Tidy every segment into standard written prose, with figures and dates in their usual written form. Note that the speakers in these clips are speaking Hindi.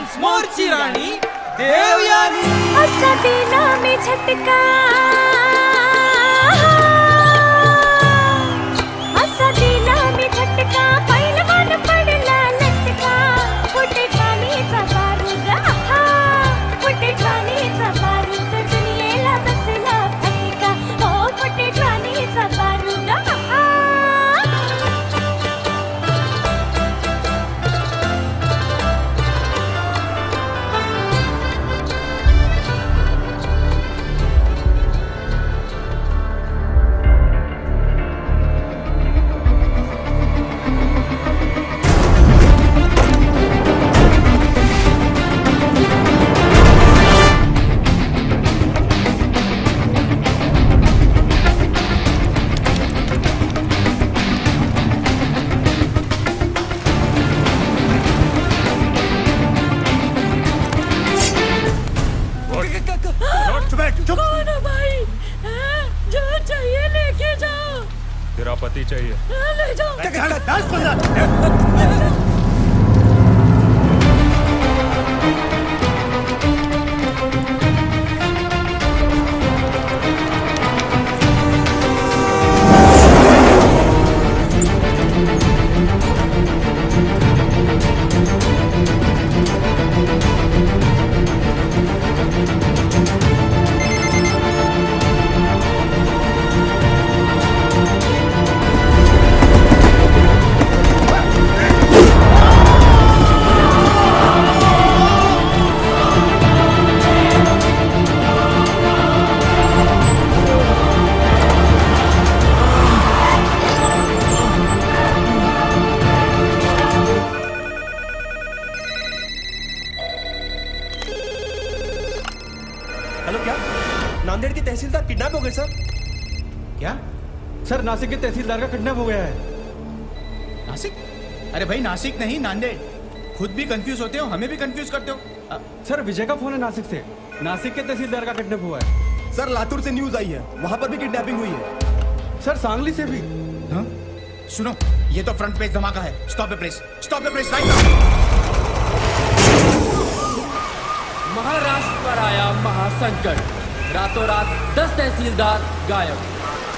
वन्स मोरची राणी देवयानी असा दिला मी झटका असा दिला मी झटका पैलवान पडला लटका फुटे ठाणीचा बारूद फुटे ठाणीचा बारूद दुनियेला बसला फटका हो फुटे ठाणीचा बारूद कौन है भाई? जो चाहिए लेके जाओ। तेरा पति चाहिए। ले जाओ। हेलो, क्या नांदेड़ के तहसीलदार किडनैप हो गए सर? क्या सर? नासिक के तहसीलदार का किडनैप हो गया है। नासिक? अरे भाई नासिक नहीं, नांदेड़। खुद भी कंफ्यूज होते हो, हमें भी कंफ्यूज करते हो। सर विजय का फोन है नासिक से। नासिक के तहसीलदार का किडनैप हुआ है। सर लातूर से न्यूज आई है, वहां पर भी किडनैपिंग हुई है। सर सांगली से भी। हाँ? सुनो, ये तो फ्रंट पेज धमाका है। Stop the press, stop the press right now. Maharashtra पर आया महासंकट, रातों रात 10 तहसीलदार गायब।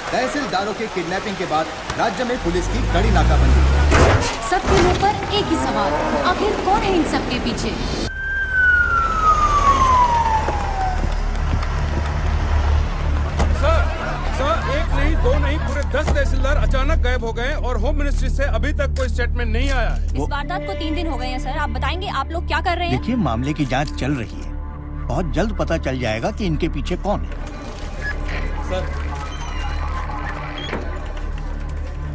तहसीलदारों के किडनैपिंग के बाद राज्य में पुलिस की कड़ी नाकाबंदी। सबके मुंह पर एक ही सवाल, आखिर कौन है इन सब के पीछे? सर, एक नहीं, दो नहीं, पूरे 10 तहसीलदार अचानक गायब हो गए और होम मिनिस्ट्री से अभी तक कोई स्टेटमेंट नहीं आया है। इस वारदात को 3 दिन हो गए हैं सर। आप बताएंगे आप लोग क्या कर रहे हैं? देखिए, मामले की जांच चल रही है। बहुत जल्द पता चल जाएगा कि इनके पीछे कौन है। सर,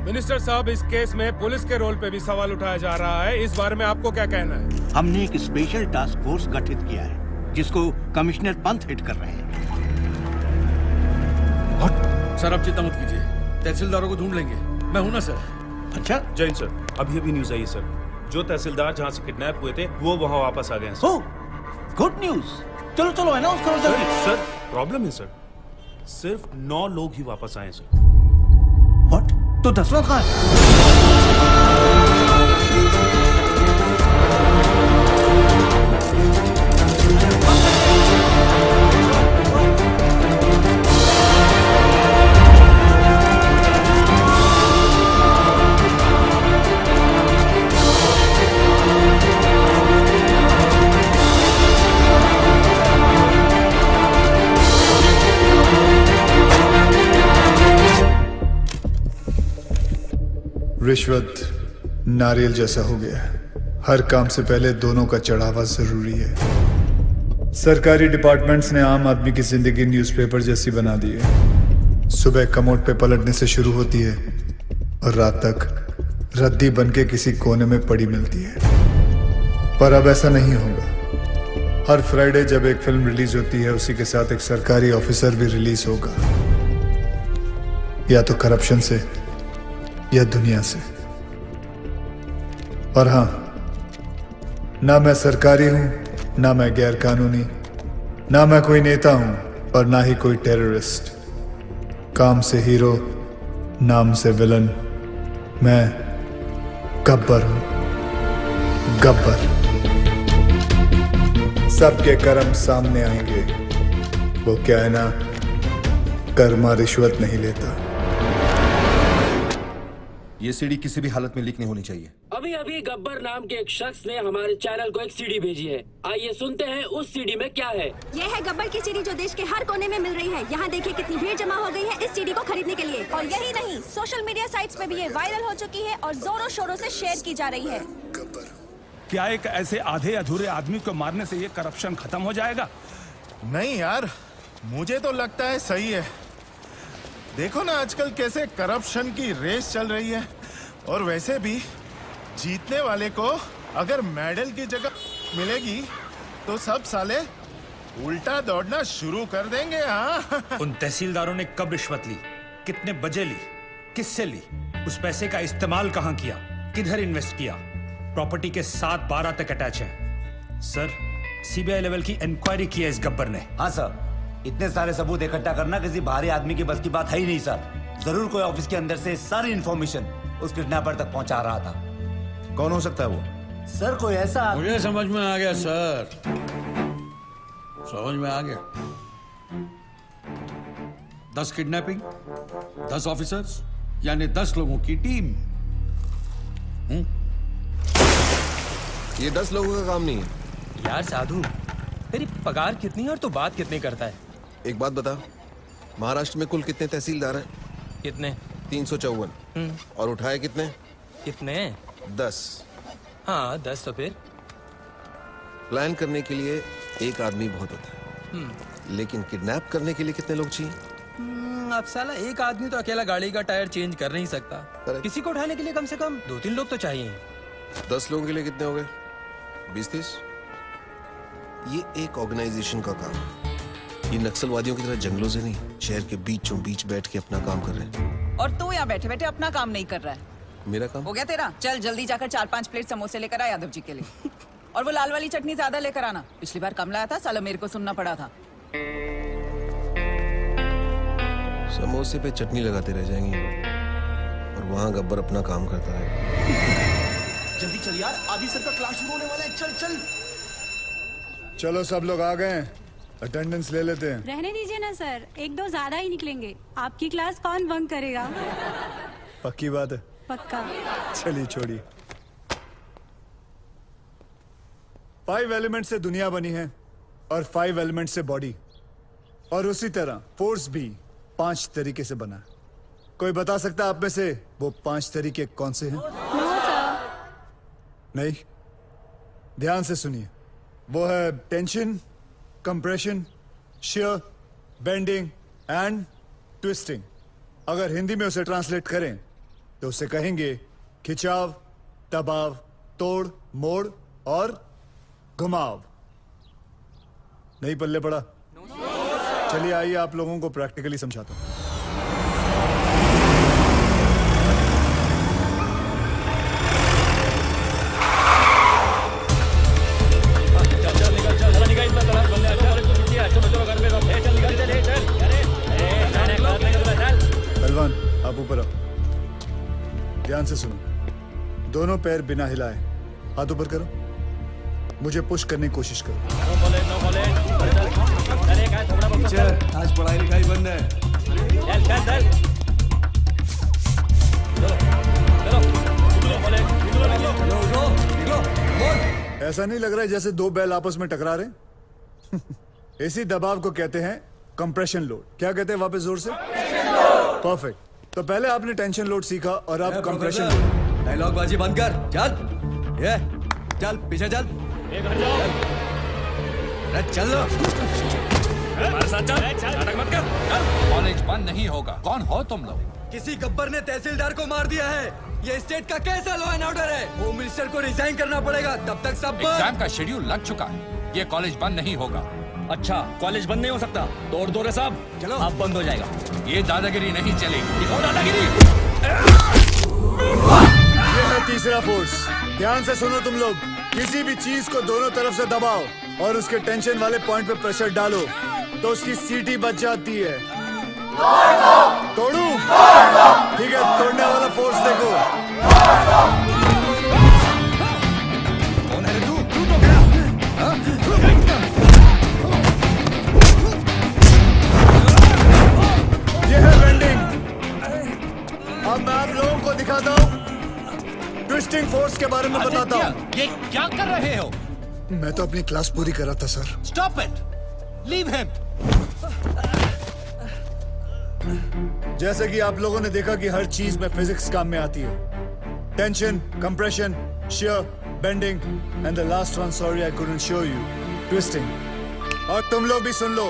मिनिस्टर साहब, इस केस में पुलिस के रोल पे भी सवाल उठाया जा रहा है। इस बारे में आपको क्या कहना है? हमने एक स्पेशल टास्क फोर्स गठित किया है जिसको कमिश्नर पंत हेड कर रहे हैं। सर आप चिंता मत कीजिए, तहसीलदारों को ढूंढ लेंगे। मैं हूं ना सर। अच्छा जैन सर, अभी न्यूज आई सर, जो तहसीलदार जहाँ से किडनैप हुए थे वो वहाँ वापस आ गए हैं। हो, गुड न्यूज। चलो चलो अनाउंस करो जल्दी। सर प्रॉब्लम है सर, सिर्फ 9 लोग ही वापस आए सर। व्हाट? तो 10वां कहाँ है? रिश्वत नारियल जैसा हो गया है। हर काम से पहले दोनों का चढ़ावा जरूरी है। सरकारी डिपार्टमेंट्स ने आम आदमी की जिंदगी न्यूज़पेपर जैसी बना दी है। सुबह कमोड पे पलटने से शुरू होती है और रात तक रद्दी बनके किसी कोने में पड़ी मिलती है। पर अब ऐसा नहीं होगा। हर फ्राइडे जब एक फिल्म रिलीज होती है, उसी के साथ एक सरकारी ऑफिसर भी रिलीज होगा, या तो करप्शन से या दुनिया से। और हां, ना मैं सरकारी हूं, ना मैं गैर कानूनी, ना मैं कोई नेता हूं और ना ही कोई टेररिस्ट। काम से हीरो, नाम से विलन। मैं गब्बर हूं, गब्बर। सबके कर्म सामने आएंगे। वो क्या है ना, कर्मा रिश्वत नहीं लेता। ये सीडी किसी भी हालत में लीक नहीं होनी चाहिए। अभी अभी गब्बर नाम के एक शख्स ने हमारे चैनल को एक सीडी भेजी है। आइए सुनते हैं उस सीडी में क्या है। ये है गब्बर की सीडी जो देश के हर कोने में मिल रही है। यहाँ देखिए कितनी भीड़ जमा हो गई है इस सीडी को खरीदने के लिए। और यही नहीं, सोशल मीडिया साइट्स पे भी ये वायरल हो चुकी है और जोरों शोरों से शेयर की जा रही है। क्या एक ऐसे आधे अधूरे आदमी को मारने से ये करप्शन खत्म हो जाएगा? नहीं यार, मुझे तो लगता है सही है। देखो ना आजकल कैसे करप्शन की रेस चल रही है। और वैसे भी जीतने वाले को अगर मेडल की जगह मिलेगी तो सब साले उल्टा दौड़ना शुरू कर देंगे। हाँ उन तहसीलदारों ने कब रिश्वत ली, कितने बजे ली, किससे ली, उस पैसे का इस्तेमाल कहां किया, किधर इन्वेस्ट किया, प्रॉपर्टी के 7-12 तक अटैच है। सर, सीबीआई लेवल की इंक्वायरी की है इस गब्बर ने। हाँ सर, इतने सारे सबूत इकट्ठा करना किसी भारी आदमी की बस की बात है ही नहीं सर। जरूर कोई ऑफिस के अंदर से सारी इंफॉर्मेशन उस किडनैपर तक पहुंचा रहा था। कौन हो सकता है वो? सर कोई ऐसा, मुझे समझ में आ गया सर, समझ में आ गया। 10 किडनैपिंग, 10 ऑफिसर्स, यानी 10 लोगों की टीम। ये 10 लोगों का काम नहीं है। यार साधु, तेरी पगार कितनी है और तू बात कितनी करता है? एक बात बता, महाराष्ट्र में कुल कितने तहसीलदार हैं? कितने? 354। और उठाए कितने? कितने? 10। हाँ 10। तो फिर प्लान करने के लिए एक आदमी बहुत होता है, लेकिन किडनैप करने के लिए कितने लोग चाहिए? अब साला एक आदमी तो अकेला गाड़ी का टायर चेंज कर नहीं सकता। किसी को उठाने के लिए कम से कम 2-3 लोग तो चाहिए। 10 लोगों के लिए कितने हो गए? 20-30। ये एक ऑर्गेनाइजेशन का काम है। ये नक्सलवादियों की तरह जंगलों से नहीं, शहर के बीचों बीच बैठ के अपना काम कर रहे हैं। और तू यहाँ बैठे बैठे अपना काम नहीं कर रहा है। मेरा काम हो गया तेरा? चल जल्दी जाकर 4-5 प्लेट समोसे लेकर आ यादव जी के लिए। और वो लाल वाली चटनी ज्यादा लेकर आना। पिछली बार कम लाया था, साला मेरे को सुनना पड़ा था। समोसे पे चटनी लगाते रह जाएंगे और वहाँ गब्बर अपना काम करता है। जल्दी चल यार, आदि सर का क्लास शुरू होने वाला है। चल चल चलो सब लोग आ गए, अटेंडेंस ले लेते हैं। रहने दीजिए ना सर, 1-2 ज्यादा ही निकलेंगे। आपकी क्लास कौन बंक करेगा? पक्की बात है? पक्का। चलिए छोड़िए। 5 एलिमेंट से दुनिया बनी है और 5 एलिमेंट से बॉडी, और उसी तरह फोर्स भी 5 तरीके से बना है। कोई बता सकता है आप में से वो 5 तरीके कौन से हैं? नहीं, ध्यान से सुनिए। वो है tension, compression, shear, bending and twisting. अगर हिंदी में उसे ट्रांसलेट करें तो उसे कहेंगे खिंचाव, दबाव, तोड़, मोड़ और घुमाव। नहीं पल्ले पड़ा? चलिए आइए आप लोगों को प्रैक्टिकली समझाता हूं। पहलवान आप ऊपर आओ, ध्यान से सुनो। दोनों पैर बिना हिलाए हाथ ऊपर करो, मुझे पुश करने की कोशिश करो। आज पढ़ाई लिखाई बंद है। ऐसा नहीं लग रहा है जैसे 2 बैल आपस में टकरा रहे? इसी दबाव को कहते हैं कंप्रेशन लोड। क्या कहते हैं वापस जोर से? परफेक्ट। तो पहले आपने टेंशन लोड सीखा और अब कंप्रेशन लोड। डायलॉग बाजी बंद कर, चल ये चल पीछे चल, चल लो हमारे साथ चल, नाटक मत कर। कॉलेज बंद नहीं होगा। कौन हो तुम लोग? किसी गब्बर ने तहसीलदार को मार दिया है। ये स्टेट का कैसा लॉ एंड ऑर्डर है? होम मिनिस्टर को रिजाइन करना पड़ेगा, तब तक सब एग्जाम का शेड्यूल लग चुका है। ये कॉलेज बंद नहीं होगा। अच्छा, कॉलेज बंद नहीं हो सकता? तोड़ दो रे साहब, चलो अब बंद हो जाएगा। ये दादागिरी नहीं चलेगी। दिखाओ दादागिरी। ये है तीसरा फोर्स। ध्यान से सुनो तुम लोग। किसी भी चीज को दोनों तरफ से दबाओ और उसके टेंशन वाले पॉइंट पे प्रेशर डालो तो उसकी सीटी बच जाती है। तोड़ू? ठीक है, तोड़ने वाला फोर्स देखो। कौन है तू? तू तो गया। लोगों को दिखाता हूँ, ट्विस्टिंग फोर्स के बारे में बताता हूँ। ये क्या कर रहे हो? मैं तो अपनी क्लास पूरी कर रहा था sir. Stop it, leave him. जैसे कि आप लोगों ने देखा कि हर चीज में फिजिक्स काम में आती है। Tension, compression, shear, bending, and the last one, sorry I couldn't show you, twisting. और तुम लोग भी सुन लो,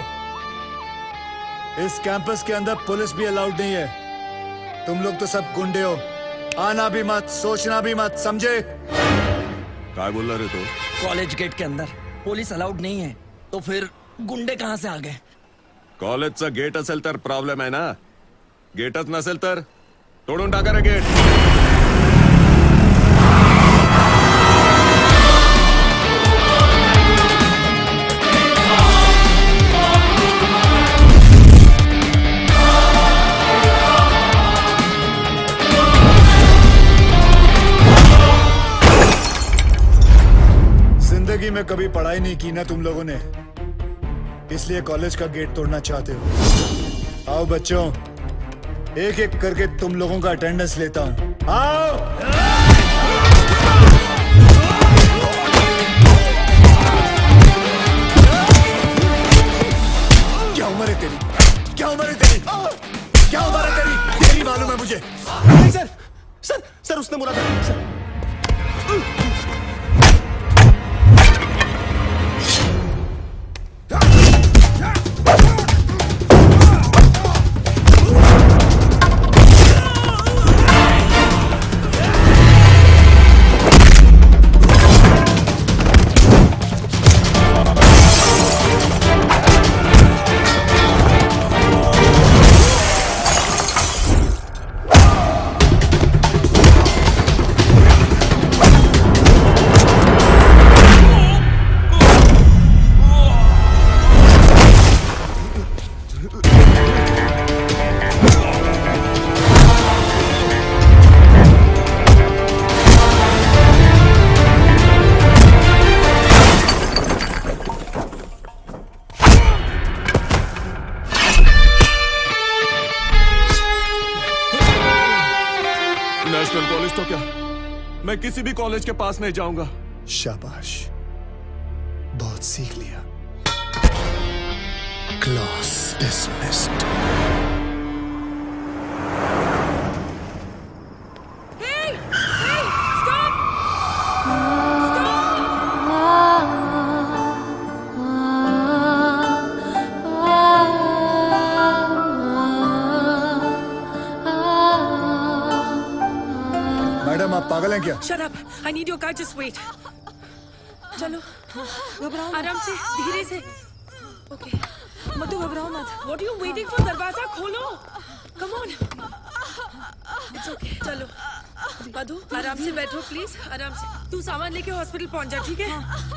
इस कैंपस के अंदर पुलिस भी अलाउड नहीं है। तुम लोग तो सब गुंडे हो, आना भी मत, सोचना भी मत, समझे? क्या बोल रहे तो? कॉलेज गेट के अंदर पुलिस अलाउड नहीं है, तो फिर गुंडे कहाँ से आ गए? कॉलेजचा गेट असेल तर प्रॉब्लेम आहे ना, गेटच नसेल तर तोडून टाका रे गेट. जिंदगी में कभी पढ़ाई नहीं की ना तुम लोगों ने, इसलिए कॉलेज का गेट तोड़ना चाहते हो। आओ बच्चों, एक एक करके तुम लोगों का अटेंडेंस लेता हूं। आओ। क्या उम्र है तेरी? क्या उम्र है तेरी? क्या उम्र है तेरी? तेरी मालूम है मुझे। नहीं सर, सर उसने बोला था सर. मैं किसी भी कॉलेज के पास नहीं जाऊंगा. शाबाश, बहुत सीख लिया. Class dismissed. मैडम आप पागल हैं क्या? Shut up! I need your car. Just wait. चलो, घबराओ आराम से, धीरे से. Okay. मत घबराओ मत. What are you waiting for? दरवाजा खोलो. Come on. It's okay. चलो. मधु, आराम से बैठो प्लीज. आराम से. तू सामान लेके हॉस्पिटल पहुंच जा, ठीक है?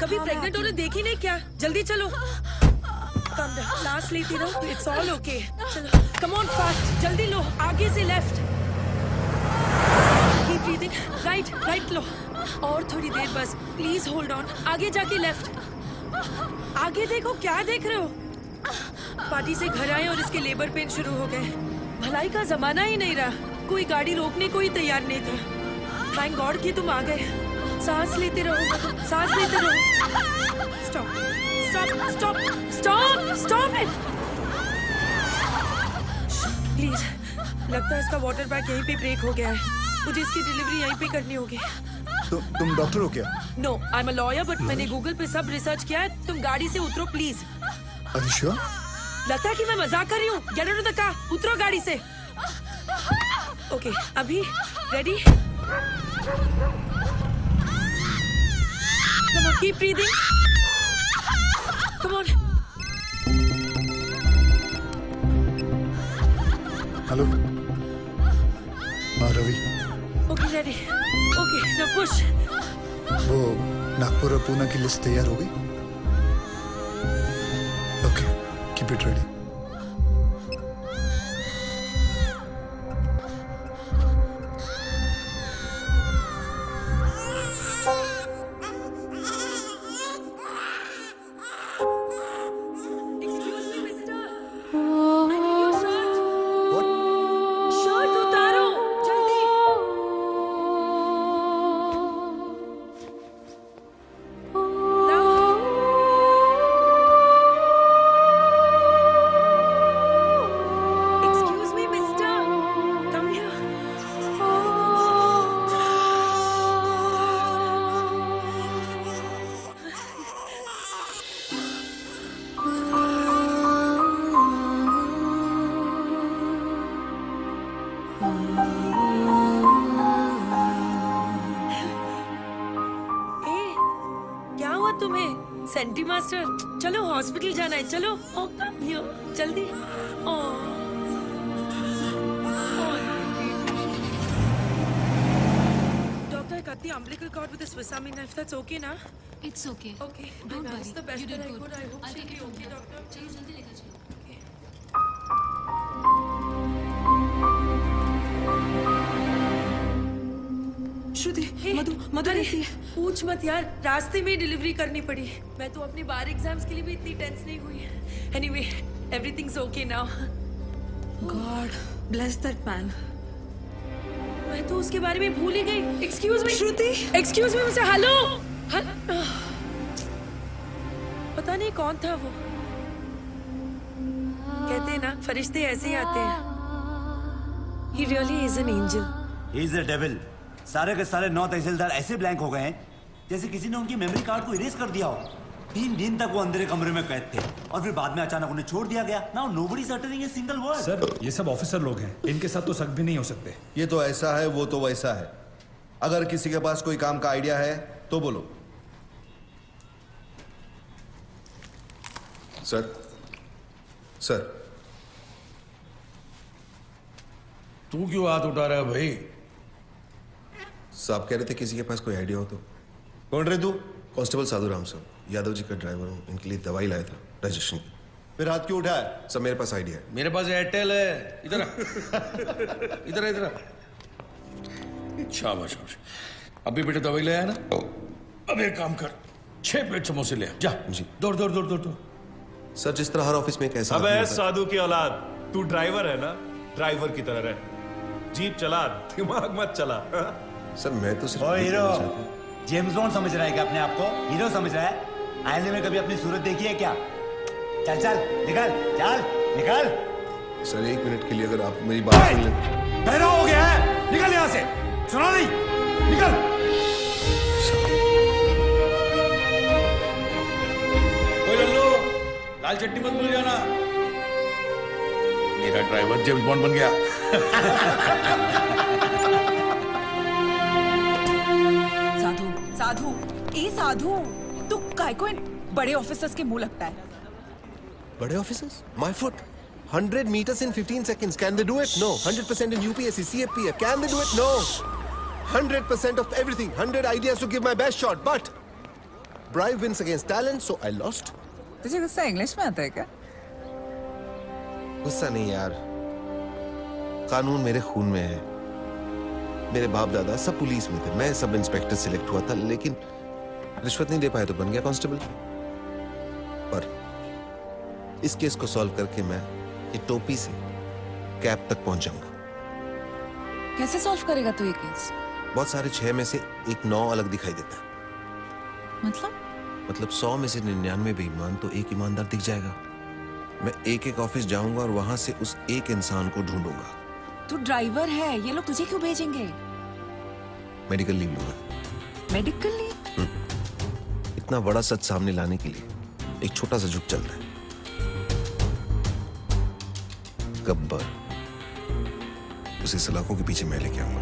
कभी प्रेग्नेंट होने देखी नहीं क्या? जल्दी चलो. Calm down. सांस लेती रहो. It's all okay. चलो. Come on fast. जल्दी लो. आगे से लेफ्ट. Keep breathing. Right लो. और थोड़ी देर बस. Please hold on. आगे जाके लेफ्ट. आगे देखो, क्या देख रहे हो? पार्टी से घर आए और इसके लेबर पेन शुरू हो गए. भलाई का जमाना ही नहीं रहा. कोई गाड़ी रोकने को ही तैयार नहीं था. Thank God कि तुम आ गए. सांस लेते रहो. सांस लेते रहो. Stop it. Please. लगता है इसका वाटर बैग यहीं पे ब्रेक हो गया है. मुझे इसकी डिलीवरी यहीं पे करनी होगी. तुम डॉक्टर हो क्या? No, I am a lawyer, but मैंने गूगल पे सब रिसर्च किया है. तुम गाड़ी से उतरो प्लीज. Are you sure? लगता है कि मैं मजाक कर रही हूँ. Get out of the car. उतरो गाड़ी से. ओके, अभी ready? Come on, keep breathing. Come on. Hello. Ravi. Okay ready. Okay, now push. वो नागपुर और पूना की लिस्ट तैयार हो गई? Okay, keep it ready. Shirt उतारो जल्दी. सेंटी मास्टर, चलो हॉस्पिटल जाना है, चलो। ओ कम हियर, जल्दी। ओ cut the umbilical cord with a Swiss Army knife. That's okay, na? It's okay. Okay. Don't worry. It's the best You did that I good. could. I hope I'll she'll take be it from okay, here. doctor. चलिए जल्दी लेकर चलिए। श्रुति, मधु कैसी है? पूछ मत यार, रास्ते में डिलीवरी करनी पड़ी। मैं तो अपने बार एग्जाम्स के लिए भी इतनी टेंस नहीं हुई है। Anyway, everything's okay now. God, bless that man. मैं तो उसके बारे में भूल ही गई। Excuse me, श्रुति। Excuse me, मुझसे हेलो। पता नहीं कौन था वो। कहते हैं ना, फरिश्ते ऐसे ही आते हैं। He really is an angel. He is a devil. सारे के सारे 9 तहसीलदार ऐसे ब्लैंक हो गए हैं जैसे किसी ने उनकी मेमोरी कार्ड को इरेज कर दिया हो। 3 दिन तक वो अंदर कमरे में कैद थे और फिर बाद में अचानक उन्हें छोड़ दिया गया। Now nobody is uttering a single word. Sir, ये सब ऑफिसर लोग हैं, इनके साथ तो शक भी नहीं हो सकते। ये तो ऐसा है, वो तो वैसा है। अगर किसी के पास कोई काम का आइडिया है तो बोलो। सर तू क्यों हाथ उठा रहा है भाई? साहब कह रहे थे किसी के पास कोई आइडिया हो तो। कौन रहे तू? कांस्टेबल साधु राम सर, यादव जी का ड्राइवर हूँ। इनके लिए दवाई लाया था रजिस्ट्रेशन की। फिर हाथ क्यों उठाया? सर मेरे पास आइडिया है। मेरे पास एयरटेल है। इधर इधर इधर। शाबाश शाबाश। अभी बेटे दवाई ले आया ना? अब एक काम कर, 6 प्लेट समोसे ले आ। जा जी। दौड़ दौड़ दौड़ दौड़ दौड़। सर जिस तरह हर ऑफिस में कैसा अबे साधु की औलाद, तू ड्राइवर है ना, ड्राइवर की तरह रह। जीप चला, दिमाग मत चला। सर मैं तो सिर्फ हीरो जेम्स बॉन्ड समझ रहा है क्या अपने आप को? हीरो समझ रहा है? आईने में कभी अपनी सूरत देखी है क्या? चल चल निकल, चल निकल। सर 1 मिनट के लिए अगर आप मेरी बात सुन लें। बहरा हो गया है, निकल यहाँ से। सुना नहीं? निकल। लाल चट्टी मत भूल जाना। मेरा ड्राइवर जेम्स बॉन्ड बन गया। साधु, तू काय को इन बड़े ऑफिसर्स के मुंह लगता है? बड़े officers? My foot. 100 meters in 15 seconds. Can they do it? No. 100% in UPSC, CFP. Can they do it? No. 100% of everything. 100 ideas to give my best shot. But bribe wins against talent, so I lost. तुझे गुस्सा इंग्लिश में आता है क्या? गुस्सा नहीं यार, कानून मेरे खून में है। मेरे बाप दादा सब पुलिस में थे, मैं सब इंस्पेक्टर सिलेक्ट हुआ था, लेकिन रिश्वत नहीं दे पाए तो बन गया कांस्टेबल। पर इस केस को सॉल्व करके मैं ये टोपी से कैप तक पहुंच जाऊंगा। कैसे सॉल्व करेगा तू ये केस? बहुत सारे 6 में से एक 9 अलग दिखाई देता है। मतलब 100 में से 99 बेईमान तो एक ईमानदार दिख जाएगा। मैं एक ऑफिस जाऊंगा और वहां से उस एक इंसान को ढूंढूंगा। तू ड्राइवर है, ये लोग तुझे क्यों भेजेंगे? मेडिकल लीव लूंगा। Medical leave? इतना बड़ा सच सामने लाने के लिए एक छोटा सा झुक चलता है। गब्बर, उसे सलाखों के पीछे मैं लेके आऊंगा।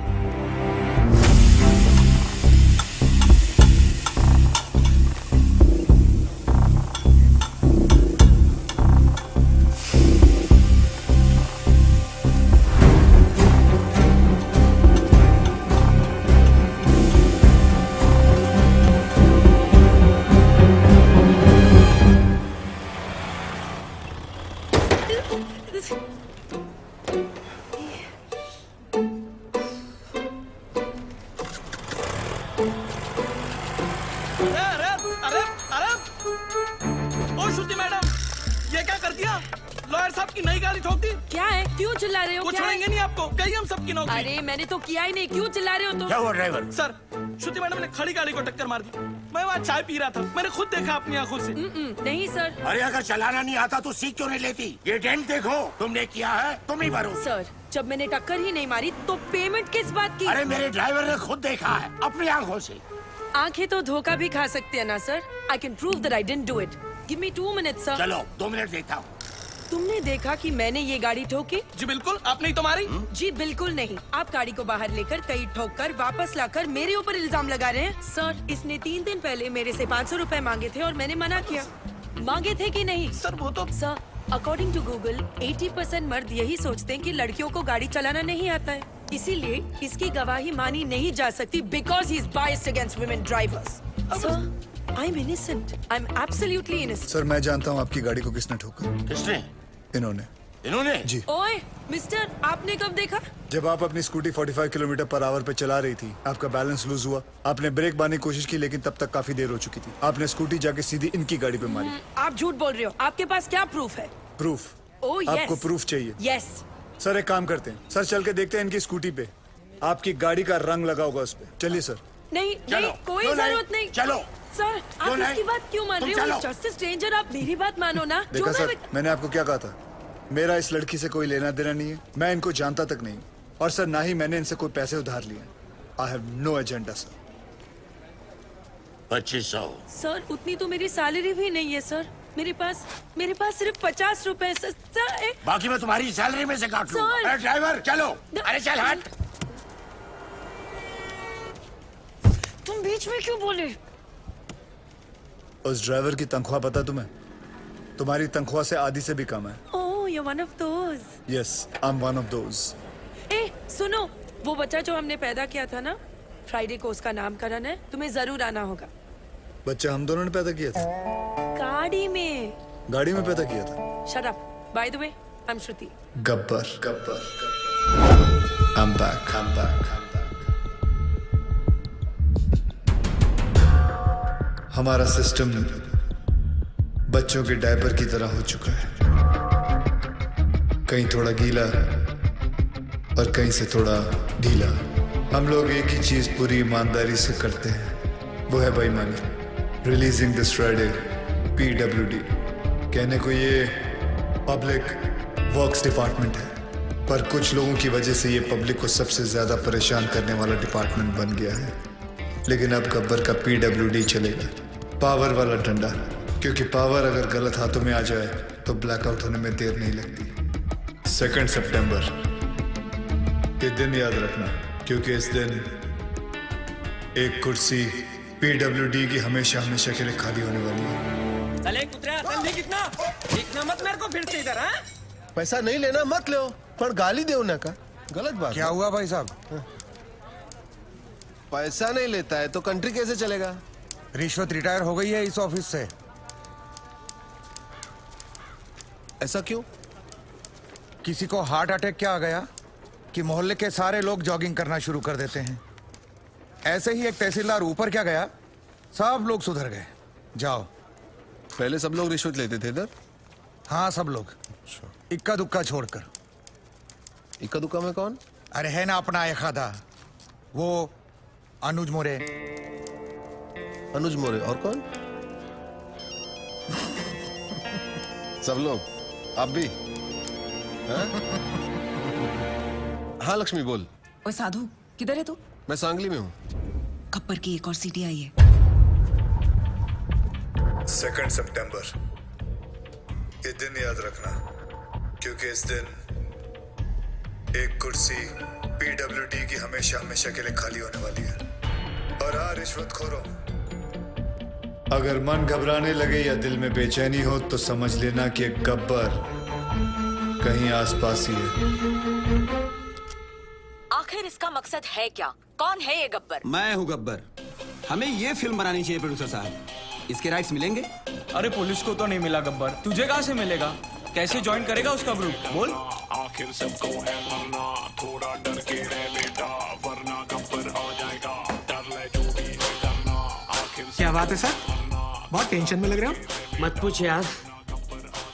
अरे मैंने तो किया ही नहीं, क्यों चिल्ला रहे हो तुम? क्या हुआ ड्राइवर? सर, श्रुति मैडम ने खड़ी गाड़ी को टक्कर मार दी। मैं वहाँ चाय पी रहा था, मैंने खुद देखा अपनी आंखों से। नहीं सर। अरे अगर चलाना नहीं आता तो सीख क्यों नहीं लेती? ये डेंट देखो, तुमने किया है, तुम ही भरो। सर, जब मैंने टक्कर ही नहीं मारी तो पेमेंट किस बात की? अरे मेरे ड्राइवर ने खुद देखा है अपनी आंखों से। आंखें तो धोखा भी खा सकते हैं ना sir. I can prove that I didn't do it. Give me 2 minutes, sir. चलो 2 मिनट देखता हूँ। तुमने देखा कि मैंने ये गाड़ी ठोकी? जी बिल्कुल, आपने ही तो मारी। जी बिल्कुल नहीं। आप गाड़ी को बाहर लेकर कई ठोक कर वापस लाकर मेरे ऊपर इल्जाम लगा रहे हैं। सर, इसने 3 दिन पहले मेरे से 500 रुपए मांगे थे और मैंने मना किया। मांगे थे कि नहीं? सर वो तो सर, अकॉर्डिंग टू गूगल 80% मर्द यही सोचते हैं कि लड़कियों को गाड़ी चलाना नहीं आता है, इसीलिए इसकी गवाही मानी नहीं जा सकती because he is biased against women drivers. Sir, I'm innocent. I'm absolutely innocent. Sir मैं जानता हूँ आपकी गाड़ी को किसने ठोका। किसने? इन्होंने। इन्होंने? जी। ओए मिस्टर, आपने कब देखा? जब आप अपनी स्कूटी 45 किलोमीटर पर आवर पे चला रही थी, आपका बैलेंस लूज हुआ। आपने ब्रेक मारने की कोशिश की लेकिन तब तक काफी देर हो चुकी थी। आपने स्कूटी जाके सीधी इनकी गाड़ी पे मारी। आप झूठ बोल रहे हो। आपके पास क्या प्रूफ है? प्रूफ? Oh yes. आपको प्रूफ चाहिए? यस। सर एक काम करते हैं, सर चल के देखते हैं इनकी स्कूटी पे आपकी गाड़ी का रंग लगा होगा उस पे। चलिए सर। नहीं नहीं, कोई जरूरत नहीं। चलो सर, आप इसकी बात क्यों मान रहे हो? जस्ट स्ट्रेंजर, आप मेरी बात मानो ना। देखा सर, मैंने आपको क्या कहा था, मेरा इस लड़की से कोई लेना देना नहीं है, मैं इनको जानता तक नहीं। और सर ना ही मैंने इनसे कोई पैसे उधार लिए। I have no agenda sir. 2500। Sir उतनी तो मेरी सैलरी भी नहीं है सर। मेरे पास सिर्फ 50 रुपए। सर बाकी मैं तुम्हारी सैलरी में से काट लूंगा। सर। अरे ड्राइवर चलो। अरे चल हट। तुम बीच में क्यों बोले? उस ड्राइवर की तनख्वाह पता तुम्हें? तुम्हारी तनख्वाह से आधी से भी कम है। ओह, you're one of those. Yes, I'm one of those. ए, सुनो, वो बच्चा जो हमने पैदा किया था ना, फ्राइडे को उसका नामकरण है, तुम्हें जरूर आना होगा। बच्चा हम दोनों ने पैदा किया था? गाड़ी में। गाड़ी में पैदा किया था? Shut up. By the way, I'm Shruti. Gabbar, Gabbar, I'm back, I'm back. हमारा सिस्टम बच्चों के डायपर की तरह हो चुका है, कहीं थोड़ा गीला और कहीं से थोड़ा ढीला। हम लोग एक ही चीज पूरी ईमानदारी से करते हैं, वो है बेईमानी। Releasing this Friday PWD। कहने को ये पब्लिक वर्क्स डिपार्टमेंट है, पर कुछ लोगों की वजह से ये पब्लिक को सबसे ज्यादा परेशान करने वाला डिपार्टमेंट बन गया है। लेकिन अब गब्बर का PWD चलेगा, पावर वाला डंडा, क्योंकि पावर अगर गलत हाथों में आ जाए तो ब्लैकआउट होने में देर नहीं लगती। 2 सितंबर, ये दिन याद रखना, क्योंकि इस दिन एक कुर्सी PWD की हमेशा हमेशा के लिए खाली होने वाली है। चले कुतरा, जल्दी कितना मत मेरे को फिर से इधर। हाँ, पैसा नहीं लेना मत लो, पर गाली दे उन्हें का गलत बात। क्या हुआ भाई साहब? पैसा नहीं लेता है तो कंट्री कैसे चलेगा? रिश्वत रिटायर हो गई है इस ऑफिस से। ऐसा क्यों? किसी को हार्ट अटैक क्या आ गया कि मोहल्ले के सारे लोग जॉगिंग करना शुरू कर देते हैं। ऐसे ही एक तहसीलदार ऊपर क्या गया, सब लोग सुधर गए। जाओ। पहले सब लोग रिश्वत लेते थे इधर? हाँ सब लोग, इक्का दुक्का छोड़कर। इक्का दुक्का में कौन? अरे है ना अपना एक आधा, वो अनुज मोरे। अनुज मोरे और कौन? सब लोग, आप भी? हाँ लक्ष्मी बोल। ओए साधु, किधर है तू? मैं सांगली में हूँ। गब्बर की एक और सीटी आई है। 2 सितंबर, ये दिन याद रखना, क्योंकि इस दिन एक कुर्सी PWD की हमेशा हमेशा के लिए खाली होने वाली है। और हाँ रिश्वतखोरों, अगर मन घबराने लगे या दिल में बेचैनी हो तो समझ लेना कि एक गब्बर कहीं आसपास ही है। आखिर इसका मकसद है क्या? कौन है ये गब्बर? मैं हूँ गब्बर। हमें ये फिल्म बनानी चाहिए प्रोड्यूसर साहब। इसके राइट्स मिलेंगे? अरे पुलिस को तो नहीं मिला गब्बर, तुझे कहाँ से मिलेगा? कैसे ज्वाइन करेगा उसका ग्रुप? बोल। आखिर सबको है मरना, थोड़ा डर के रह बेटा, वरना गब्बर आ जाएगा। डर ले जो भी है करना। आखिर क्या बात है सर, बहुत टेंशन में लग रहे हो? मत पूछ यार,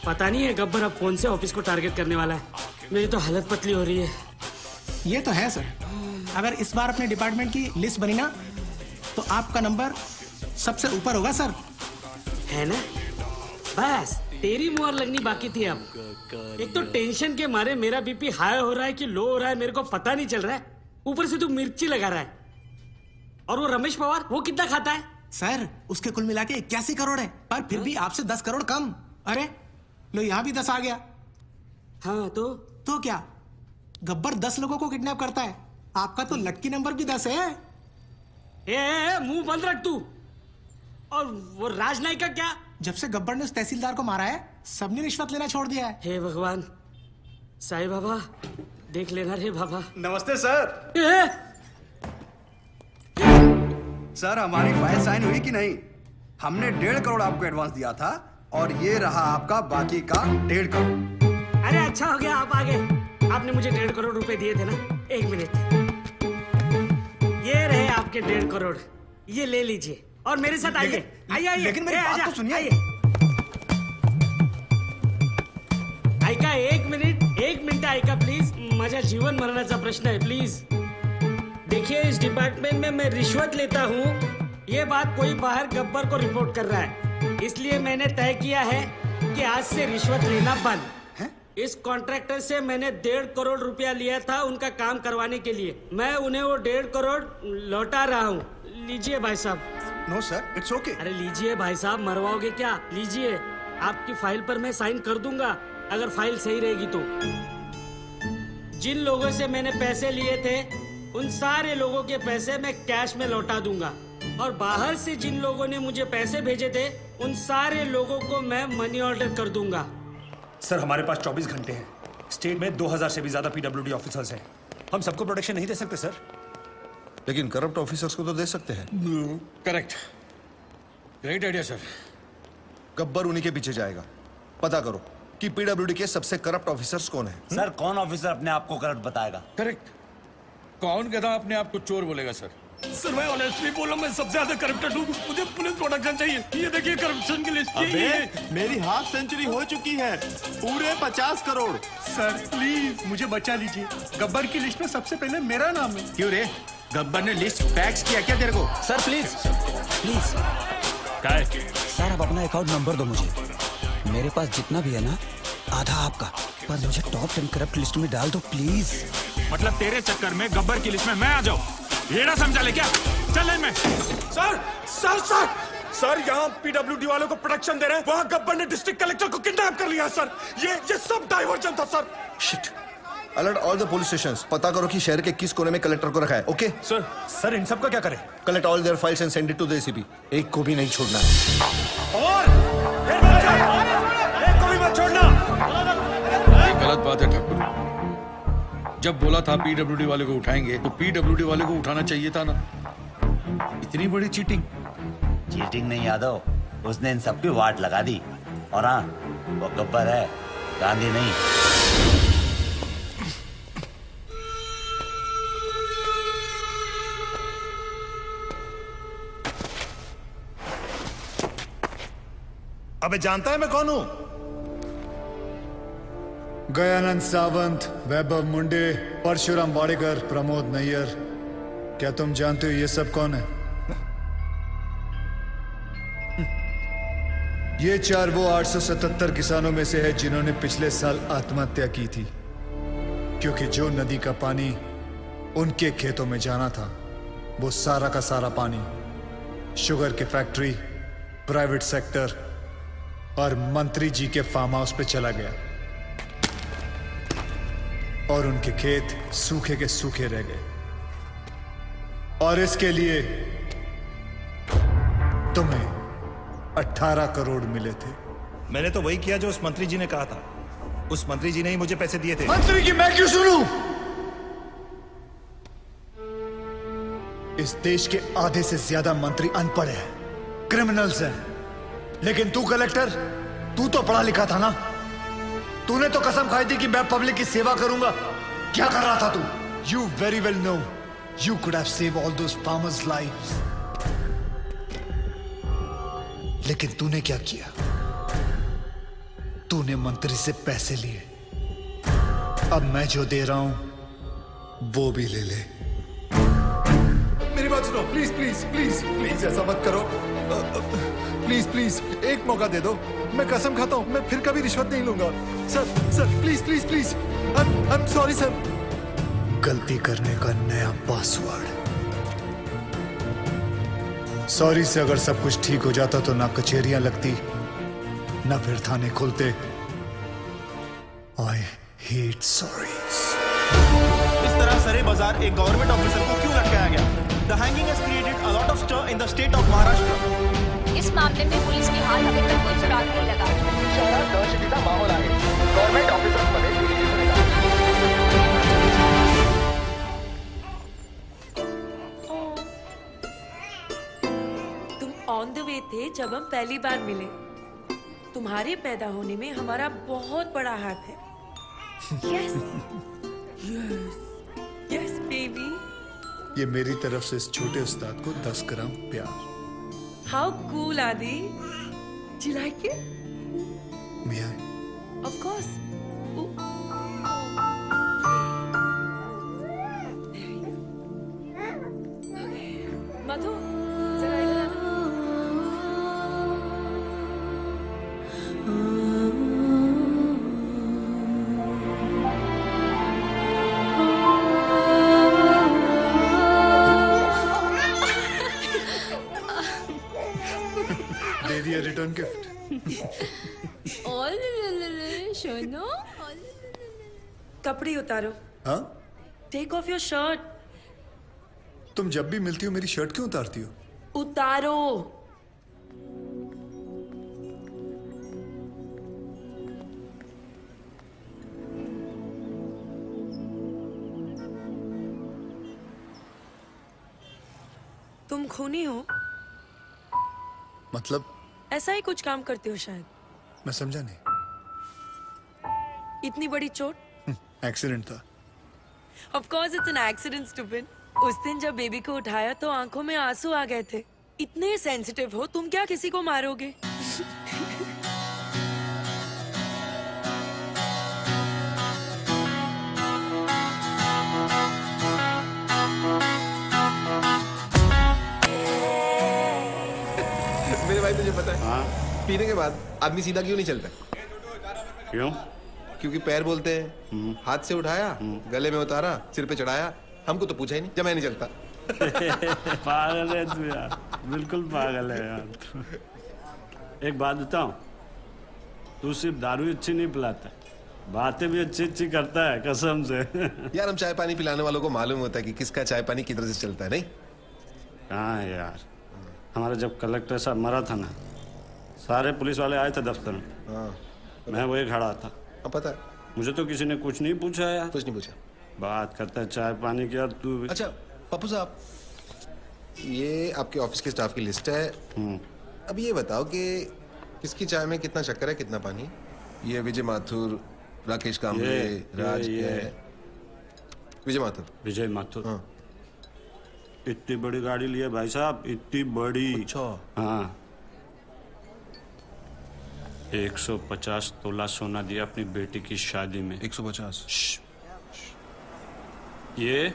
पता नहीं है गब्बर अब कौन से ऑफिस को टारगेट करने वाला है। मेरी तो हालत पतली हो रही है। ये तो है सर, अगर इस बार अपने डिपार्टमेंट की लिस्ट बनी ना तो आपका नंबर सबसे ऊपर होगा सर। है ना? बस तेरी मुहर लगनी बाकी थी अब। एक तो टेंशन के मारे मेरा बीपी हाई हो रहा है कि लो हो रहा है मेरे को पता नहीं चल रहा है। ऊपर से तू मिर्ची लगा रहा है। और वो रमेश पवार, वो कितना खाता है? सर उसके कुल मिला के 81 करोड़ है, पर फिर भी आपसे 10 करोड़ कम। अरे लो यहाँ भी 10 आ गया। हाँ तो क्या? गब्बर 10 लोगों को किडनैप करता है, आपका तो लकी नंबर भी 10 है। मुंह बंद रख तू। और वो राजनायक का क्या? जब से गब्बर ने उस तहसीलदार को मारा है, सबने रिश्वत लेना छोड़ दिया है। हे भगवान, साईं बाबा देख लेना रे बाबा। नमस्ते सर। सर हमारी फाइल साइन हुई कि नहीं? हमने 1.5 करोड़ आपको एडवांस दिया था और ये रहा आपका बाकी का 1.5 करोड़। अरे अच्छा हो गया आप आ गए। आपने मुझे 1.5 करोड़ रुपए दिए थे ना। 1 मिनट, ये रहे आपके 1.5 करोड़, ये ले लीजिए और मेरे साथ आइए। आइए लेकिन मेरी बात तो सुनिए। आइका 1 मिनिट आइका प्लीज। माझा जीवन मरणाचा प्रश्न है, प्लीज। देखिए इस डिपार्टमेंट में मैं रिश्वत लेता हूँ, ये बात कोई बाहर गब्बर को रिपोर्ट कर रहा है, इसलिए मैंने तय किया है कि आज से रिश्वत लेना बंद। इस कॉन्ट्रैक्टर से मैंने 1.5 करोड़ रुपया लिया था उनका काम करवाने के लिए। मैं उन्हें वो 1.5 करोड़ लौटा रहा हूँ। लीजिए भाई साहब। No sir, it's okay. अरे लीजिए भाई साहब, मरवाओगे क्या? लीजिए, आपकी फाइल पर मैं साइन कर दूंगा अगर फाइल सही रहेगी तो। जिन लोगों से मैंने पैसे लिए थे उन सारे लोगों के पैसे मैं कैश में लौटा दूंगा, और बाहर से जिन लोगों ने मुझे पैसे भेजे थे उन सारे लोगों को मैं मनी ऑर्डर कर दूंगा। सर हमारे पास 24 घंटे हैं। स्टेट में 2000 से भी ज्यादा पीडब्ल्यूडी ऑफिसर्स हैं। हम सबको प्रोटेक्शन नहीं दे सकते सर। लेकिन करप्ट ऑफिसर्स को तो दे सकते हैं। Correct, great idea sir. Gabbar उन्हीं के पीछे जाएगा। पता करो कि पीडब्ल्यूडी के सबसे करप्ट ऑफिसर्स कौन है। सर कौन ऑफिसर अपने आप को करप्ट बताएगा? करेक्ट, कौन गधा अपने आप को चोर बोलेगा सर? सर मैं ऑनेस्टली बोल रहा हूं, मैं सबसे ज्यादा करप्टेड हूं। मुझे पुलिस प्रोटेक्शन चाहिए। ये देखिए करप्शन की लिस्ट। अबे मेरी हाफ सेंचुरी हो चुकी है, पूरे 50 करोड़। सर प्लीज मुझे बचा लीजिए, गब्बर की लिस्ट में सबसे पहले मेरा नाम है। क्यों रे, गब्बर ने लिस्ट पैक्स किया क्या तेरे को? Sir please please. क्या है? सर आप अपना अकाउंट नंबर दो मुझे। मेरे पास जितना भी है ना, आधा आपका, पर मुझे टॉप 10 करप्ट लिस्ट में डाल दो प्लीज। मतलब तेरे चक्कर में गब्बर की लिस्ट में मैं आ जाऊं? ये ना समझा ले क्या? चल लाइन में। सर सर सर सर यहाँ पीडब्ल्यूडी वालों को प्रोटेक्शन दे रहे हैं, वहाँ गब्बर ने डिस्ट्रिक्ट कलेक्टर को किडनैप कर लिया सर। ये सब डाइवर्जन था sir. Shit. Alert all the police stations. पता करो कि शहर के किस कोने में कलेक्टर को रखा है। ओके सर इन सब का क्या करें? Collect all their files and send it to the ACP. एक को भी नहीं छोड़ना है। और एक को भी मत छोड़ना। ये गलत बात है ठाकुर। जब बोला था पीडब्ल्यूडी वाले को उठाएंगे तो पीडब्ल्यूडी वाले को उठाना चाहिए था ना। इतनी बड़ी चीटिंग। चीटिंग नहीं यादव, उसने इन सबकी वाट लगा दी। और हाँ, वो गब्बर है, गांधी नहीं। अबे जानता है मैं कौन हूं? गयानंद सावंत, वैभव मुंडे, परशुराम वाडेकर, प्रमोद नैयर। क्या तुम जानते हो ये सब कौन है? ये 4 वो 877 किसानों में से है जिन्होंने पिछले साल आत्महत्या की थी, क्योंकि जो नदी का पानी उनके खेतों में जाना था वो सारा का सारा पानी शुगर की फैक्ट्री, प्राइवेट सेक्टर और मंत्री जी के फार्म हाउस पे चला गया, और उनके खेत सूखे के सूखे रह गए। और इसके लिए तुम्हें 18 करोड़ मिले थे। मैंने तो वही किया जो उस मंत्री जी ने कहा था। उस मंत्री जी ने ही मुझे पैसे दिए थे। मंत्री की मैं क्यों सुनूं? इस देश के आधे से ज्यादा मंत्री अनपढ़ हैं, क्रिमिनल्स हैं। लेकिन तू कलेक्टर, तू तो पढ़ा लिखा था ना। तूने तो कसम खाई थी कि मैं पब्लिक की सेवा करूंगा। क्या कर रहा था तू? You very well know you could have saved all those farmers' lives. लेकिन तूने क्या किया? तूने मंत्री से पैसे लिए। अब मैं जो दे रहा हूं वो भी ले ले। मेरी बात सुनो, प्लीज प्लीज प्लीज प्लीज ऐसा मत करो। प्लीज प्लीज एक मौका दे दो। मैं कसम खाता हूँ मैं फिर कभी रिश्वत नहीं लूंगा। Sir sir please please please. I am sorry sir. गलती करने का नया पासवर्ड। सॉरी से अगर सब कुछ ठीक हो जाता तो ना कचहरियां लगती, ना फिर थाने खुलते। आई hate sorries. इस तरह सरे बाजार एक गवर्नमेंट ऑफिसर को क्यों लटकाया गया? The hanging has created a lot of stir in the state of Maharashtra. इस मामले में पुलिस की हाल अभी तक कोई सुराग नहीं लगा। शहरात दहशतीचा माहोल आहे. गव्हर्नमेंट ऑफिसर्समध्ये तुम ऑन द वे थे जब हम पहली बार मिले। तुम्हारे पैदा होने में हमारा बहुत बड़ा हाथ है। Yes yes yes baby. ये मेरी तरफ से इस छोटे उस्ताद को 10 ग्राम प्यार। हाउ कूल आदि। Do you like it? May I? Of course. मधु जरा इधर आना। दे दिया रिटर्न गिफ्ट। शोनो कपड़े उतारो। हाँ? Take off your shirt. तुम जब भी मिलती हो मेरी शर्ट क्यों उतारती हो? उतारो। तुम खूनी हो? मतलब? ऐसा ही कुछ काम करते हो शायद। मैं समझा नहीं। इतनी बड़ी चोट? एक्सीडेंट था। Of course it's an accident, stupid. उस दिन जब बेबी को उठाया तो आंखों में आंसू आ गए थे। इतने सेंसिटिव हो तुम, क्या किसी को मारोगे? मेरे भाई तुझे पता है पीने के बाद आदमी सीधा क्यों नहीं चलता? क्यों? क्योंकि पैर बोलते हैं। हाथ से उठाया, गले में उतारा, सिर पे चढ़ाया, हमको तो पूछा ही नहीं जब मैं नहीं चलता। पागल है तू यार, बिल्कुल पागल है यार। एक बात बताऊं, तू सिर्फ दारू अच्छी नहीं पिलाता, बातें भी अच्छी अच्छी करता है कसम से। यार हम चाय पानी पिलाने वालों को मालूम होता है कि किसका चाय पानी किधर से चलता है, नहीं? हाँ यार, हमारा जब कलेक्टर साहब मरा था ना, सारे पुलिस वाले आए थे दफ्तर में। मैं वही खड़ा था। पता है मुझे तो किसी ने कुछ नहीं पूछा यार। कुछ नहीं पूछा। बात करता है चाय पानी की। यार तू अच्छा पप्पू साहब, ये आपके ऑफिस के स्टाफ की लिस्ट है। अब ये बताओ कि किसकी चाय में कितना शक्कर है कितना पानी? ये विजय माथुर, राकेश कांबळे, राज विजय माथुर। विजय माथुर हाँ। इतनी बड़ी गाड़ी ली है भाई साहब, इतनी बड़ी। अच्छा हाँ। 150 तोला सोना दिया अपनी बेटी की शादी में। 150? ये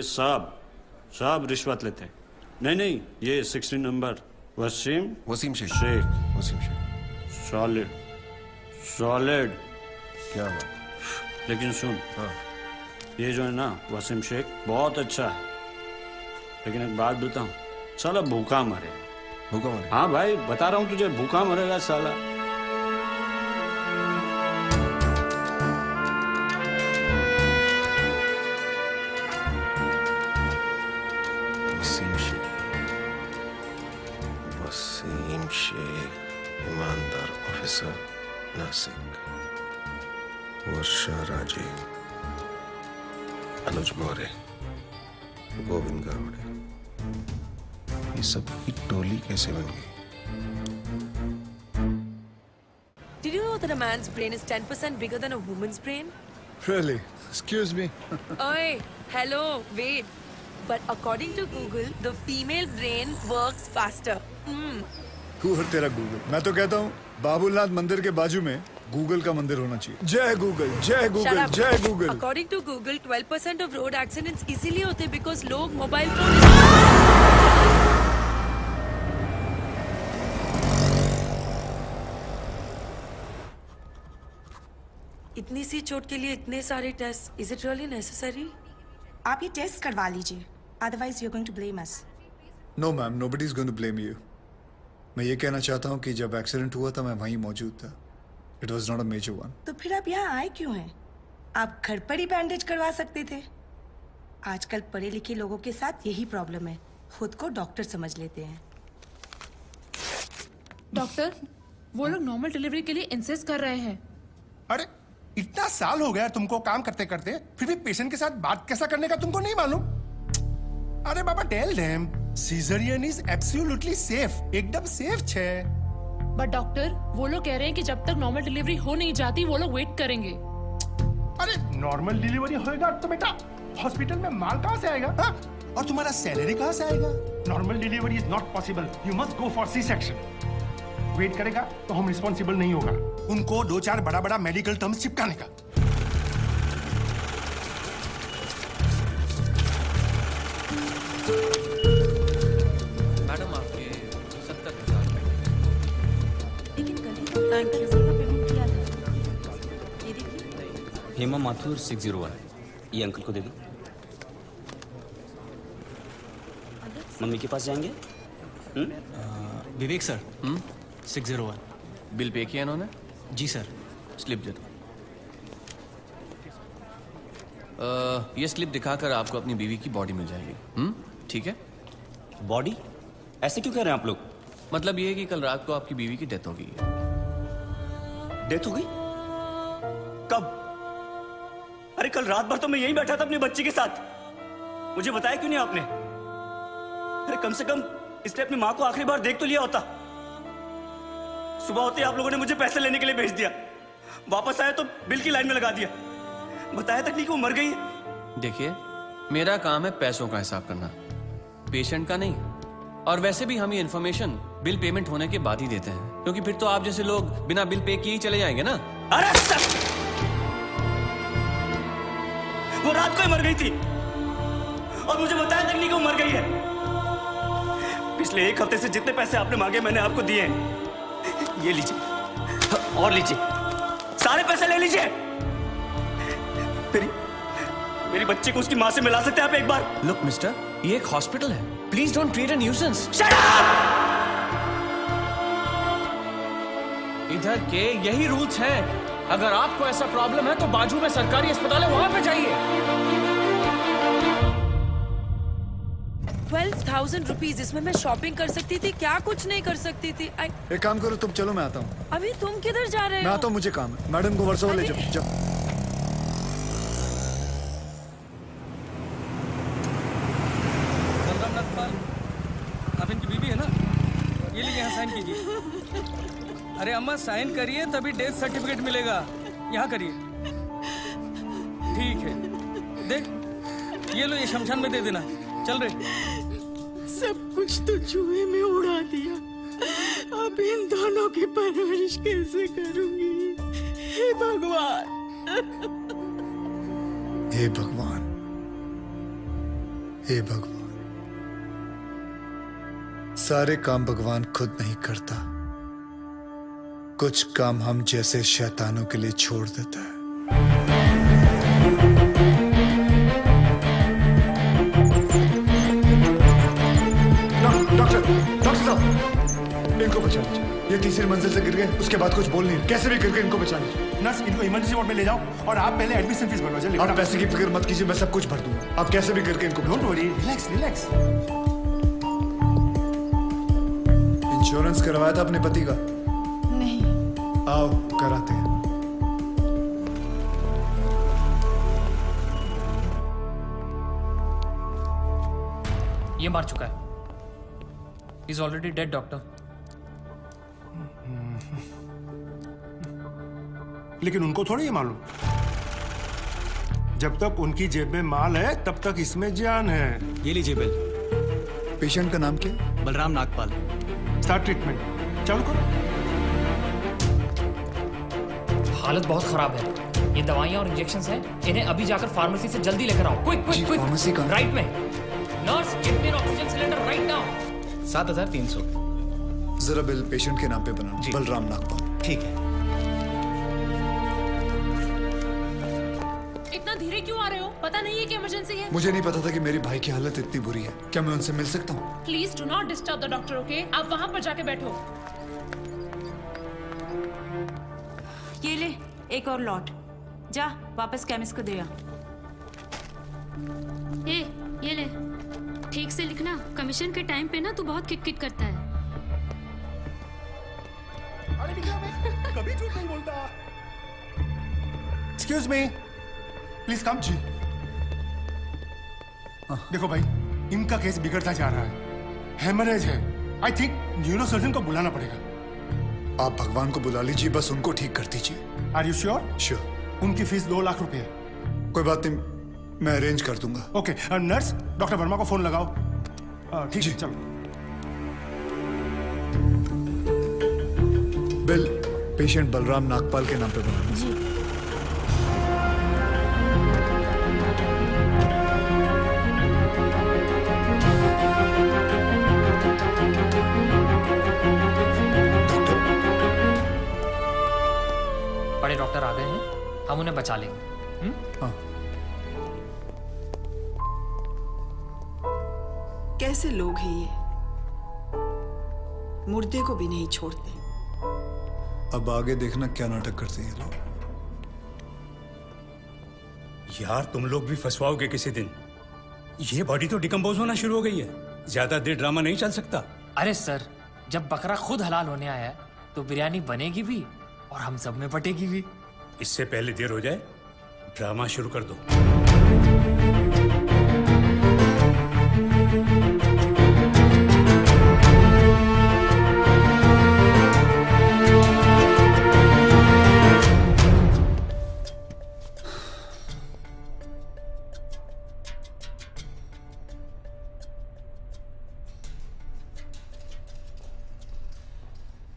सब रिश्वत लेते हैं। नहीं, ये 16 नंबर वसीम शेख। सॉलिड। क्या बात। लेकिन सुन, ये जो है ना वसीम शेख बहुत अच्छा है, लेकिन एक बात बताऊं, साला भूखा मरेगा। भूखा मरेगा? हाँ भाई बता रहा हूँ तुझे, भूखा मरेगा साला। वसीम शेख, ईमानदार ऑफिसर, नासिक। वर्षा राजे, अनुज मौर्य, गोविंद गावड़े, ये सब की टोली कैसे बन गई? Did you know that a man's brain is 10% bigger than a woman's brain? Really? Excuse me. Oi, hello, wait. But according to Google, the female brain works faster. तू और तेरा गूगल। मैं तो कहता हूँ बाबुलनाथ मंदिर के बाजू में गूगल का मंदिर होना चाहिए। जय गूगल, जय गूगल, जय Google. According to Google, 12% of road accidents इसीलिए होते because लोग मोबाइल फोन। इतनी सी चोट के लिए इतने सारे tests, is it really necessary? आप ये टेस्ट करवा लीजिए, otherwise you are going to blame us. No ma'am, nobody is going to blame you. मैं ये कहना चाहता हूँ कि जब एक्सीडेंट हुआ था मैं वहीं मौजूद था। It was not a major one. तो फिर आप यहाँ आए क्यों हैं? आप घर पर ही बैंडेज करवा सकते थे। आजकल पढ़े लिखे लोगों के साथ यही प्रॉब्लम है, खुद को डॉक्टर समझ लेते हैं। डॉक्टर, वो लोग नॉर्मल डिलीवरी के लिए इंसिस्ट कर रहे हैं। अरे इतना साल हो गया तुमको काम करते करते, फिर भी पेशेंट के साथ बात कैसा करने का तुमको नहीं मालूम? अरे बाबा tell them caesarean is absolutely safe, एकदम सेफ छे। बट डॉक्टर, वो लोग कह रहे हैं कि जब तक नॉर्मल डिलीवरी हो नहीं जाती वो लोग वेट करेंगे। अरे नॉर्मल डिलीवरी होएगा तो बेटा हॉस्पिटल में माल कहाँ से आएगा? हाँ? और तुम्हारा सैलरी कहाँ से आएगा? Normal delivery is not possible, you must go for C section. Wait करेगा तो हम रिस्पॉन्सिबल नहीं होगा। उनको 2-4 बड़ा मेडिकल टर्म्स चिपकाने का। मैडम आपके 70,000 लेकिन कल ही तो 70,000 का पेमेंट किया था। ये देखिए। हेमा माथुर 601, ये अंकल को दे दो। मम्मी के पास जाएंगे? विवेक सर, 601 बिल पे किया इन्होंने? जी सर। स्लिप दे दो। ये स्लिप दिखाकर आपको अपनी बीवी की बॉडी मिल जाएगी। ठीक है? बॉडी? ऐसे क्यों कह रहे हैं आप लोग? मतलब ये है कि कल रात को आपकी बीवी की डेथ हो गई है। डेथ हो गई? कब? अरे कल रात भर तो मैं यहीं बैठा था अपनी बच्ची के साथ, मुझे बताया क्यों नहीं आपने? अरे कम से कम इसने अपनी माँ को आखिरी बार देख तो लिया होता। सुबह होते आप लोगों ने मुझे पैसे लेने के लिए भेज दिया, वापस आया तो बिल की लाइन में लगा दिया, बताया तक नहीं कि वो मर गई है। देखिए, मेरा काम है पैसों का हिसाब करना, पेशेंट का नहीं। और वैसे भी हम ये इन्फॉर्मेशन बिल पेमेंट होने के बाद ही देते हैं, क्योंकि फिर तो आप जैसे लोग बिना बिल पे किए ही चले जाएंगे ना। अरे सर, वो रात को ही मर गई थी और मुझे बताया तक नहीं कि वो मर गई है। पिछले 1 हफ्ते से जितने पैसे आपने मांगे मैंने आपको दिए हैं। ये लीजिए और लीजिए, सारे पैसे ले लीजिए। मेरी बच्ची को उसकी माँ से मिला सकते हैं आप एक बार? लुक मिस्टर, ये एक हॉस्पिटल है, please don't create a nuisance. Shut up! इधर के यही रूल्स हैं। अगर आपको ऐसा प्रॉब्लम है तो बाजू में सरकारी अस्पताल है, वहां पे जाइए। 12,000 रुपीज, इसमें मैं शॉपिंग कर सकती थी, क्या कुछ नहीं कर सकती थी। एक काम करो तुम, चलो मैं आता हूँ। अभी तुम किधर जा रहे हो? मैं आता हूँ, मुझे काम है। मैडम को वर्सोवा ले जाओ। आप इनकी बीवी है ना? ये लीजिए, यहाँ साइन कीजिए। अरे अम्मा साइन करिए तभी डेथ सर्टिफिकेट मिलेगा। यहाँ करिए। ठीक है, देख ये लो, ये शमशान में दे देना। चल रहे। सब कुछ तो चूहे में उड़ा दिया, अब इन दोनों की परवरिश कैसे करूंगी? हे भगवान, हे भगवान, हे भगवान। सारे काम भगवान खुद नहीं करता, कुछ काम हम जैसे शैतानों के लिए छोड़ देता है। डॉक्टर साहब, इनको बचा लीजिए। ये तीसरी मंजिल से गिर गए, उसके बाद कुछ बोल नहीं रहे। कैसे भी करके इनको बचा लीजिए। नर्स, इनको इमरजेंसी वार्ड में ले जाओ और आप पहले एडमिशन फीस भरवा दीजिए। आप पैसे की फिक्र मत कीजिए, मैं सब कुछ भर दूंगा। आप कैसे भी करके इनको don't worry, relax relax. Insurance करवाया था अपने पति का? नहीं। आओ कराते हैं। ये मार चुका है। He's already dead, doctor. लेकिन उनको थोड़ी ये मालूम, जब तक उनकी जेब में माल है तब तक इसमें जान है। ये लीजिए बिल। पेशेंट का नाम क्या? बलराम नागपाल। स्टार्ट ट्रीटमेंट, चालू करो। हालत बहुत खराब है, ये दवाइयाँ और इंजेक्शंस हैं, इन्हें अभी जाकर फार्मेसी से जल्दी लेकर आओ। Quick quick quick. फार्मेसी कहाँ? राइट में। Nurse, get me oxygen cylinder right now. 7,300। जरा बिल पेशेंट के नाम पे बनाना। बलराम नागपाल। ठीक है। इतना धीरे क्यों आ रहे हो? पता नहीं है कि इमरजेंसी है? मुझे नहीं पता था कि मेरे भाई की हालत इतनी बुरी है। क्या मैं उनसे मिल सकता हूँ? Please do not disturb the doctor, okay? आप वहां पर जाके बैठो। ये ले एक और लॉट, जा वापस केमिस्ट को दे आ। ये ले, ठीक से लिखना। कमीशन के टाइम पे ना तू बहुत किट-किट करता है। अरे कभी झूठ नहीं बोलता। Excuse me, please come. जी देखो भाई, इनका केस बिगड़ता जा रहा है, हेमरेज है। आई थिंक न्यूरो सर्जन को बुलाना पड़ेगा। आप भगवान को बुला लीजिए, बस उनको ठीक कर दीजिए। Are you sure? श्योर। उनकी फीस 2 लाख रुपए है। कोई बात नहीं, मैं अरेंज कर दूंगा। ओके, नर्स डॉक्टर वर्मा को फोन लगाओ। ठीक है, चलो। बिल पेशेंट बलराम नागपाल के नाम पे बना। जी। बड़े डॉक्टर आ गए हैं, हम उन्हें बचा लेंगे। हाँ। कैसे लोग हैं ये, मुर्दे को भी नहीं छोड़ते। अब आगे देखना क्या नाटक करते हैं लोग। यार तुम लोग भी फंसवाओगे किसी दिन। ये बॉडी तो डिकम्पोज होना शुरू हो गई है, ज्यादा देर ड्रामा नहीं चल सकता। अरे सर, जब बकरा खुद हलाल होने आया है तो बिरयानी बनेगी भी और हम सब में बटेगी भी। इससे पहले देर हो जाए, ड्रामा शुरू कर दो।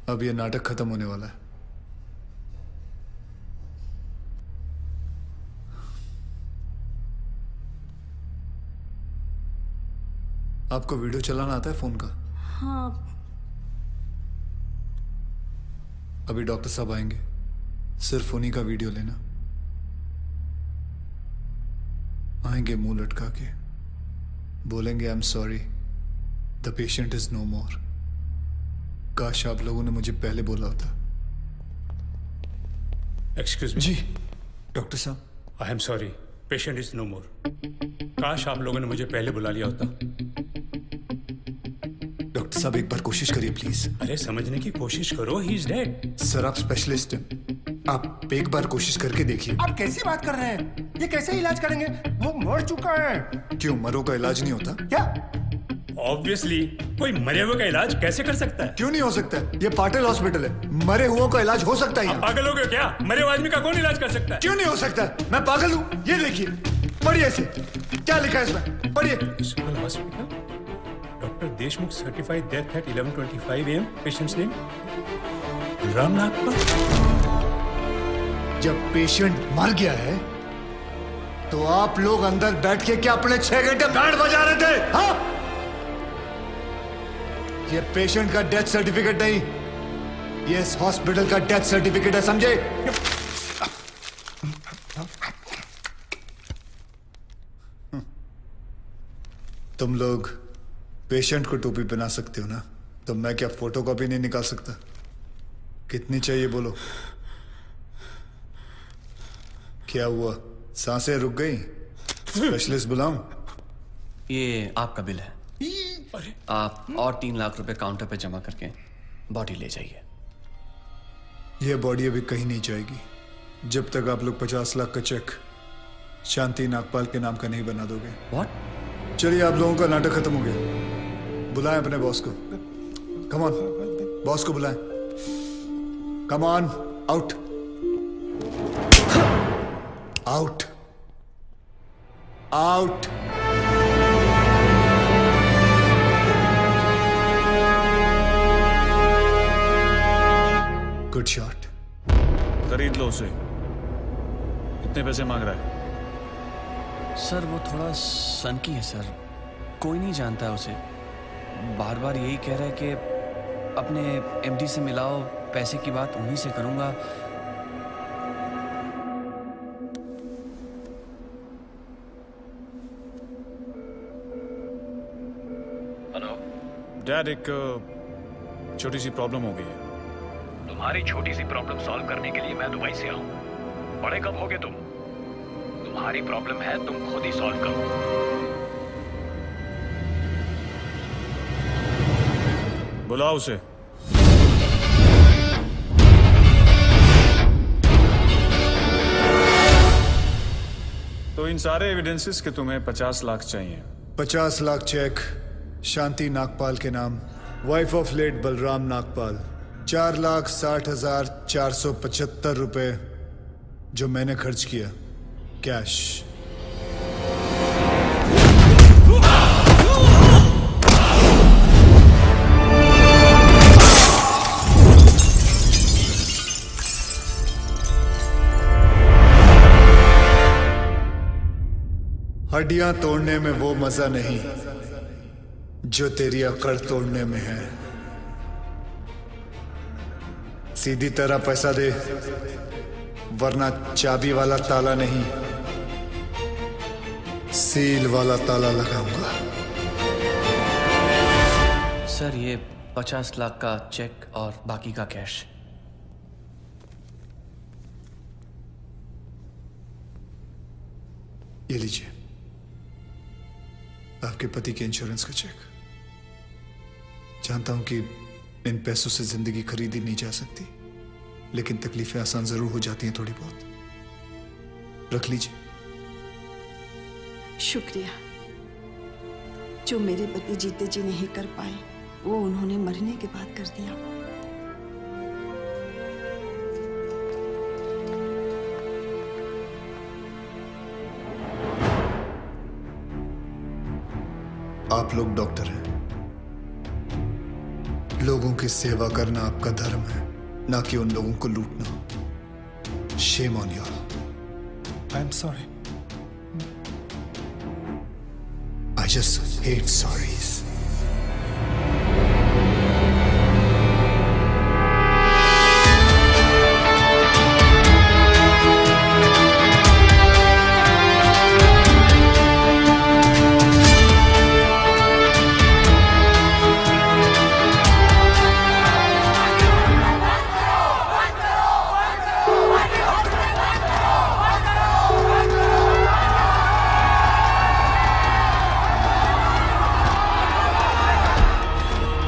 अब ये नाटक खत्म होने वाला है। आपको वीडियो चलाना आता है फोन का? हाँ। अभी डॉक्टर साहब आएंगे, सिर्फ उन्हीं का वीडियो लेना। आएंगे मुंह लटका के, बोलेंगे I am sorry, the patient is no more. काश आप लोगों ने मुझे पहले बोला होता। Excuse me. जी डॉक्टर साहब। I am sorry, patient is no more. काश आप लोगों ने मुझे पहले बुला लिया होता। डॉक्टर साहब एक बार कोशिश करिए प्लीज। अरे समझने की कोशिश करो, ही इज डेड। सर आप स्पेशलिस्ट हैं, आप एक बार कोशिश करके देखिए। आप कैसी बात कर रहे हैं? ये कैसे इलाज करेंगे? वो मर चुका है। क्यों, मरो का इलाज नहीं होता क्या? ऑब्वियसली, कोई मरे हुए का इलाज कैसे कर सकता है? क्यों नहीं हो सकता है? ये पाटिल हॉस्पिटल है, मरे हुओं का इलाज हो सकता है। आप पागल हो गए क्या? मरे हुए आदमी का कौन इलाज कर सकता है? क्यों नहीं हो सकता है? मैं पागल हूँ? ये देखिए, पढ़िए इसे, क्या लिखा है इसमें, पढ़िए। Hospital, doctor Deshmukh certified death eight 11:25 AM, patients name Balram Nagpal. जब पेशेंट मर गया है तो आप लोग अंदर बैठ के क्या अपने 6 घंटे बैंड बजा रहे थे? हाँ? ये पेशेंट का डेथ सर्टिफिकेट नहीं, ये इस हॉस्पिटल का डेथ सर्टिफिकेट है, समझे? तुम लोग पेशेंट को टोपी पहना सकते हो ना, तो मैं क्या फोटोकॉपी नहीं निकाल सकता? कितनी चाहिए बोलो? क्या हुआ, सांसें रुक गई? स्पेशलिस्ट बुलाऊं? ये आपका बिल है, आप और 3 लाख रुपए काउंटर पे जमा करके बॉडी ले जाइए। यह बॉडी अभी कहीं नहीं जाएगी जब तक आप लोग 50 लाख का चेक शांति नागपाल के नाम का नहीं बना दोगे। व्हाट? चलिए, आप लोगों का नाटक खत्म हो गया। बुलाएं अपने बॉस को। कम ऑन, बॉस को बुलाएं। Come on, out out out. Good shot. खरीद लो उसे। कितने पैसे मांग रहा है? सर वो थोड़ा सनकी है सर, कोई नहीं जानता है उसे। बार बार यही कह रहा है कि अपने एमडी से मिलाओ, पैसे की बात उन्हीं से करूंगा। हेलो डैड, एक छोटी सी प्रॉब्लम हो गई है। तुम्हारी छोटी सी प्रॉब्लम सॉल्व करने के लिए मैं दुबई से आऊं। बड़े कब होगे तुम? तुम्हारी प्रॉब्लम है, तुम खुद ही सॉल्व करो। बुलाओ उसे। तो इन सारे एविडेंसेस के तुम्हें 50 लाख चाहिए। 50 लाख चेक शांति नागपाल के नाम, wife of late Balram Nagpal. 4,60,475 रुपए जो मैंने खर्च किया कैश। हड्डियां तोड़ने में वो मजा नहीं जो तेरी अकड़ तोड़ने में है। सीधी तरह पैसा दे, वरना चाबी वाला ताला नहीं, सील वाला ताला लगाऊंगा। सर ये 50 लाख का चेक और बाकी का कैश। ये लीजिए आपके पति के इंश्योरेंस का चेक। जानता हूं कि इन पैसों से जिंदगी खरीदी नहीं जा सकती, लेकिन तकलीफें आसान जरूर हो जाती हैं थोड़ी बहुत। रख लीजिए। शुक्रिया। जो मेरे पति जीते जी नहीं कर पाए वो उन्होंने मरने के बाद कर दिया। आप लोग डॉक्टर हैं, लोगों की सेवा करना आपका धर्म है, ना कि उन लोगों को लूटना। Shame on you all. I am sorry. I just hate sorries.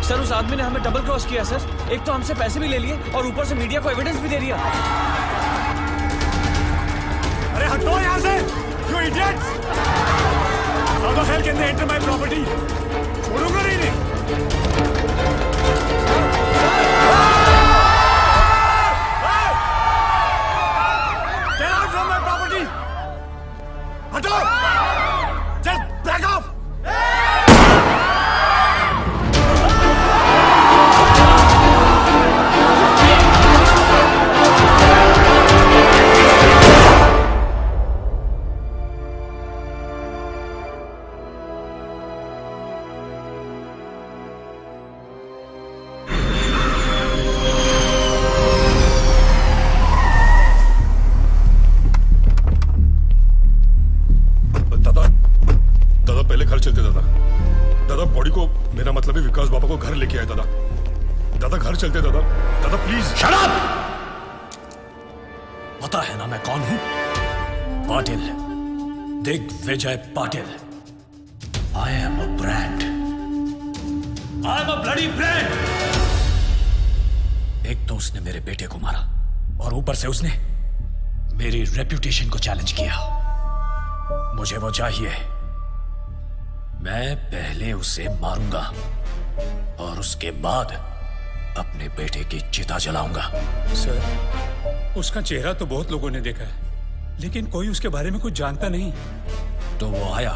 Sir उस आदमी ने हमें डबल क्रॉस किया सर। एक तो हमसे पैसे भी ले लिए और ऊपर से मीडिया को एविडेंस भी दे दिया। अरे हटो यहाँ से, you idiots! How the hell can they enter my property? छोड़ूंगा नहीं इन्हें। Get out from my property! हटो! Just back off! घर लेके आए दादा। दादा घर चलते दादा। दादा प्लीज। Shut up! पता है ना मैं कौन हूं? Patil, Digvijay Patil. I am a brand. I am a bloody brand. एक तो उसने मेरे बेटे को मारा और ऊपर से उसने मेरी रेप्यूटेशन को चैलेंज किया। मुझे वो चाहिए। मैं पहले उसे मारूंगा और उसके बाद अपने बेटे की चिता जलाऊंगा। सर, उसका चेहरा तो बहुत लोगों ने देखा है, लेकिन कोई उसके बारे में कुछ जानता नहीं। तो वो आया,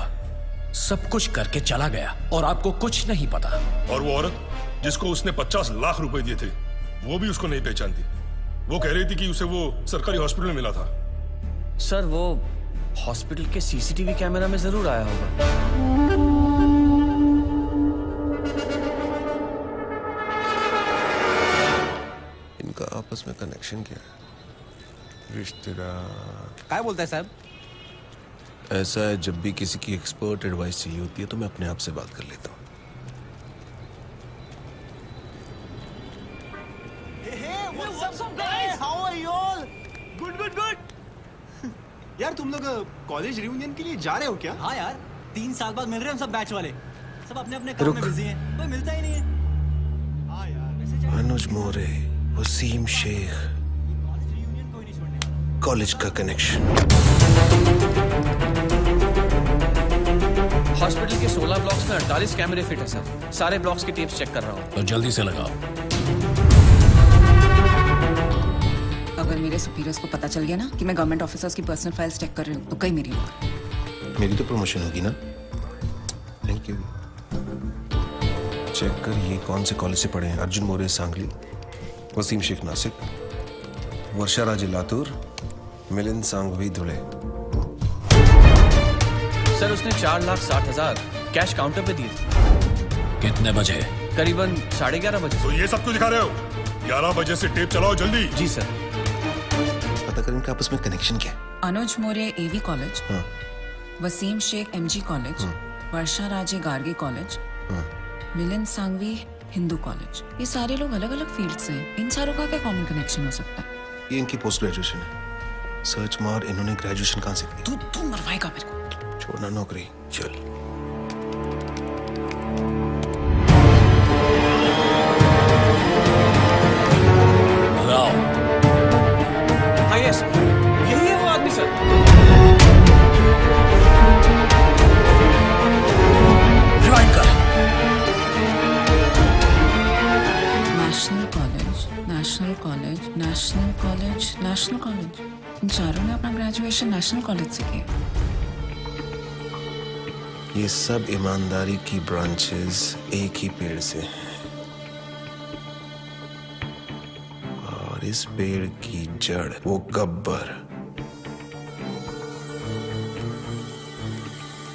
सब कुछ करके चला गया और आपको कुछ नहीं पता। और वो औरत जिसको उसने 50 लाख रुपए दिए थे, वो भी उसको नहीं पहचानती। वो कह रही थी कि उसे वो सरकारी हॉस्पिटल में मिला था। सर वो हॉस्पिटल के सीसीटीवी कैमरा में जरूर आया होगा। इनका आपस में कनेक्शन क्या है? रिश्तेदार क्या बोलता है साहब? ऐसा है, जब भी किसी की एक्सपर्ट एडवाइस चाहिए होती है तो मैं अपने आप से बात कर लेता हूँ। यार तुम लोग कॉलेज रियूनियन के लिए जा रहे हो क्या? हाँ यार, 3 साल बाद मिल रहे हैं हम सब बैच वाले। सब अपने अपने काम में बिजी हैं, कोई मिलता ही नहीं है। अनुज मोरे, वसीम शेख, कॉलेज का कनेक्शन। हॉस्पिटल के 16 ब्लॉक्स में 48 कैमरे फिट है सर। सारे ब्लॉक्स की टेप्स चेक कर रहा हूँ। तो जल्दी से लगाओ। अगर मेरे सुपीरियर्स को पता चल गया ना कि मैं गवर्नमेंट ऑफिसर्स की पर्सनल फाइल्स चेक कर रही हूँ तो कई मेरी होगा। मेरी तो प्रमोशन होगी ना। Thank you. चेक कर ये कौन से कॉलेज से पढ़े हैं। अर्जुन मोरे सांगली, वसीम शेख नासिक, वर्षा राजे लातूर, मिलिंद सांघवी धुले। सर उसने 4,60,000 कैश काउंटर पे दिए थे। कितने बजे? करीबन 11:30 बजे। तो ये सब क्यों दिखा रहे हो? 11 बजे से टेप चलाओ जल्दी। जी सर। पता कर इनका आपस में कनेक्शन क्या है? अनुज मोरे एवी कॉलेज, हाँ। वसीम शेख एमजी कॉलेज, वर्षा राजे गार्गी कॉलेज, मिलिंद सांघवी हिंदू कॉलेज। ये सारे लोग अलग अलग फील्ड से हैं। इन सारों का क्या कॉमन कनेक्शन हो सकता है? ये इनकी पोस्ट ग्रेजुएशन है। सर्च मार, इन्होंने ग्रेजुएशन कहाँ से की? तू मरवाएगा मेरे को। छोड़ना नौकरी, चल। लगाओ। हाँ यस, यही है वो आदमी सर। रिवाइंड कर। National college, national college, national college, national college. इन चारों ने अपना ग्रेजुएशन नेशनल कॉलेज से किया। ये सब ईमानदारी की ब्रांचेस एक ही पेड़ से हैं। और इस पेड़ की जड़ वो गब्बर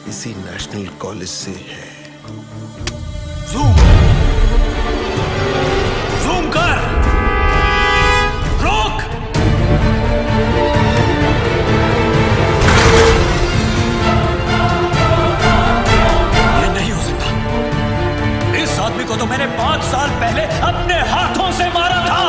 इसी नेशनल कॉलेज से है। जूम कर। रोक। ये नहीं हो सकता। इस आदमी को तो मैंने 5 साल पहले अपने हाथों से मारा था।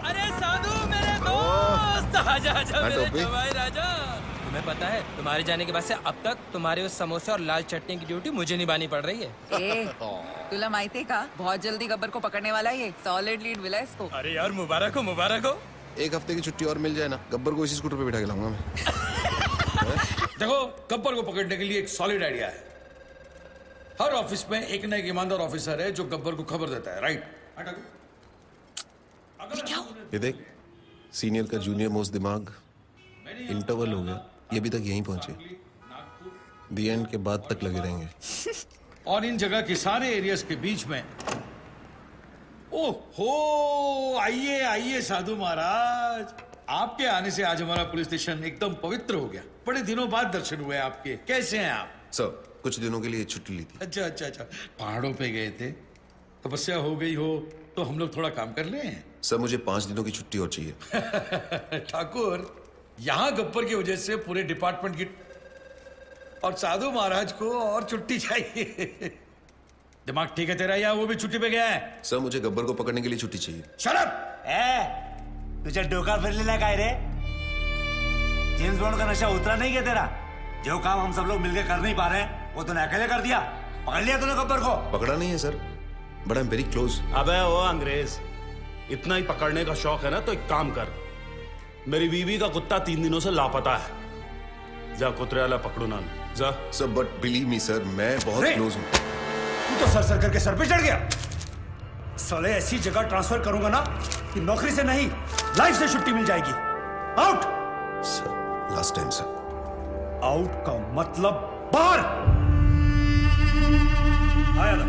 अरे साधु मेरे दोस्त, आजा आजा मेरे जवाई राजा। तुम्हें पता है तुम्हारे जाने के बाद से अब तक तुम्हारे उस समोसे और लाल चटनी की ड्यूटी मुझे निभानी पड़ रही है। तुला माहिती का बहुत जल्दी गब्बर को पकड़ने वाला है ये। सॉलिड लीड मिला है इसको। अरे यार मुबारक हो मुबारक हो। 1 हफ्ते की छुट्टी और मिल जाए ना, गब्बर को इसी स्कूटर पे बिठा के लाऊंगा मैं। देखो, गब्बर को पकड़ने के लिए एक सॉलिड आइडिया है। हर ऑफिस में एक ना एक ईमानदार ऑफिसर है जो गब्बर को खबर देता है, राइट? ये देख, सीनियर का जूनियर मोस्ट दिमाग इंटरवल हो गया, ये अभी तक यहीं पहुंचे। दी एंड के बाद तक लगे रहेंगे। और इन जगह के सारे एरियाज के बीच में। ओहो, आइए आइए साधु महाराज, आपके आने से आज हमारा पुलिस स्टेशन एकदम पवित्र हो गया। बड़े दिनों बाद दर्शन हुए आपके। कैसे हैं आप? सर, कुछ दिनों के लिए छुट्टी ली थी। अच्छा अच्छा अच्छा, पहाड़ों पे गए थे, तपस्या हो गई हो तो हम लोग थोड़ा काम कर लें। सर, मुझे 5 दिनों की छुट्टी और चाहिए। ठाकुर, यहाँ गब्बर की वजह से पूरे डिपार्टमेंट की और साधु महाराज को और छुट्टी चाहिए। दिमाग ठीक है तेरा या वो भी छुट्टी पे गया है? सर, मुझे गब्बर को पकड़ने के लिए छुट्टी चाहिए। Shut up! तुझे डोका फिरलेला काय रे? जेम्स बॉन्ड का नशा उतरा नहीं क्या तेरा? जो काम हम सब लोग मिलकर कर नहीं पा रहे हैं वो तूने अकेले कर दिया। पकड़ लिया तूने गब्बर को? पकड़ा नहीं है sir, but I am very close. अबे वो अंग्रेज, इतना ही पकड़ने का शौक है ना तो एक काम कर, मेरी बीवी का कुत्ता 3 दिनों से लापता है, जा कुतरे वाला पकड़ो ना जा। Sir, but believe me sir, मैं बहुत क्लोज हूँ। तू तो सर करके सर पे चढ़ गया। साले ऐसी जगह ट्रांसफर करूंगा ना कि नौकरी से नहीं लाइफ से छुट्टी मिल जाएगी। Out. Sir, last time sir. Out का मतलब बाहर। आया ना?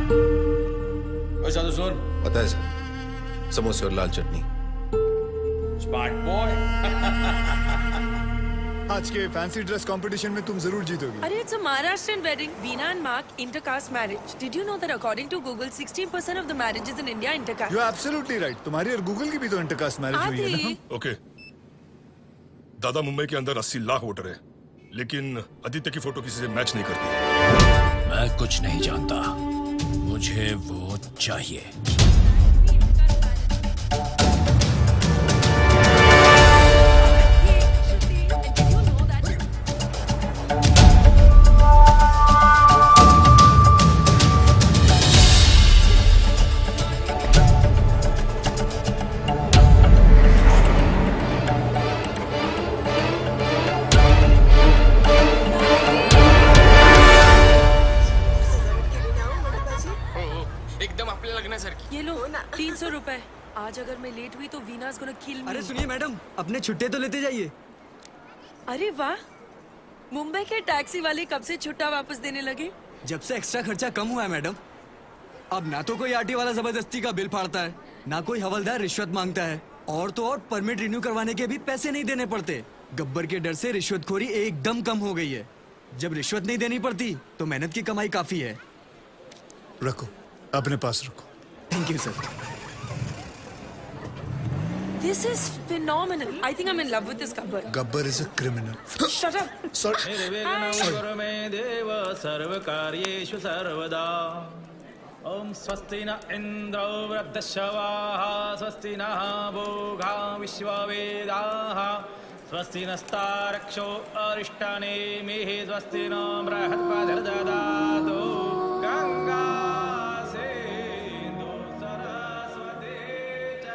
वैसा तो सुन, पता है सर, समोसे और लाल चटनी। Smart boy. आज के फैंसी ड्रेस कंपटीशन में तुम जरूर जीतोगी। Arey, it's a Maharashtrian wedding. Veena and Mark, intercaste marriage. Did you know that according to Google, 16% of the marriages in India are intercaste? You are absolutely right. तुम्हारी और गूगल की भी तो इंटरकास्ट मैरिज हुई है ना? ओके, दादा मुंबई के अंदर 80 लाख वोटर है, लेकिन आदित्य की फोटो किसी से मैच नहीं करती। मैं कुछ नहीं जानता, मुझे वो चाहिए। ये लो 300 रुपए। आज अगर मैं लेट हुई तो वीना's gonna kill me। अरे सुनिए मैडम, अपने छुट्टे तो लेते जाइए। अरे वाह, मुंबई के टैक्सी वाले कब से छुट्टा वापस देने लगे? जब से एक्स्ट्रा खर्चा कम हुआ है मैडम। अब ना तो कोई आरटी वाला जबरदस्ती का बिल फाड़ता है, ना कोई हवलदार रिश्वत मांगता है, और तो और परमिट रिन्यू करवाने के भी पैसे नहीं देने पड़ते। गब्बर के डर से रिश्वतखोरी एकदम कम हो गई है। जब रिश्वत नहीं देनी पड़ती तो मेहनत की कमाई काफी है। रखो, अपने पास रखो। Thank you sir. This is phenomenal. I think I'm in love with this Gabbar. Gabbar is a criminal. Shut up. Sorry. देव सर्वकार्येषु सर्वदा। ओम स्वस्ति न इंद्रो वृद्धश्रवाः, स्वस्ति नः भोगा विश्ववेदाः, स्वस्ति नस्तारक्षो अरिष्टनेमिः, स्वस्ति नो बृहस्पतिर्दधातु। गंगा सिंधु सरस्वती च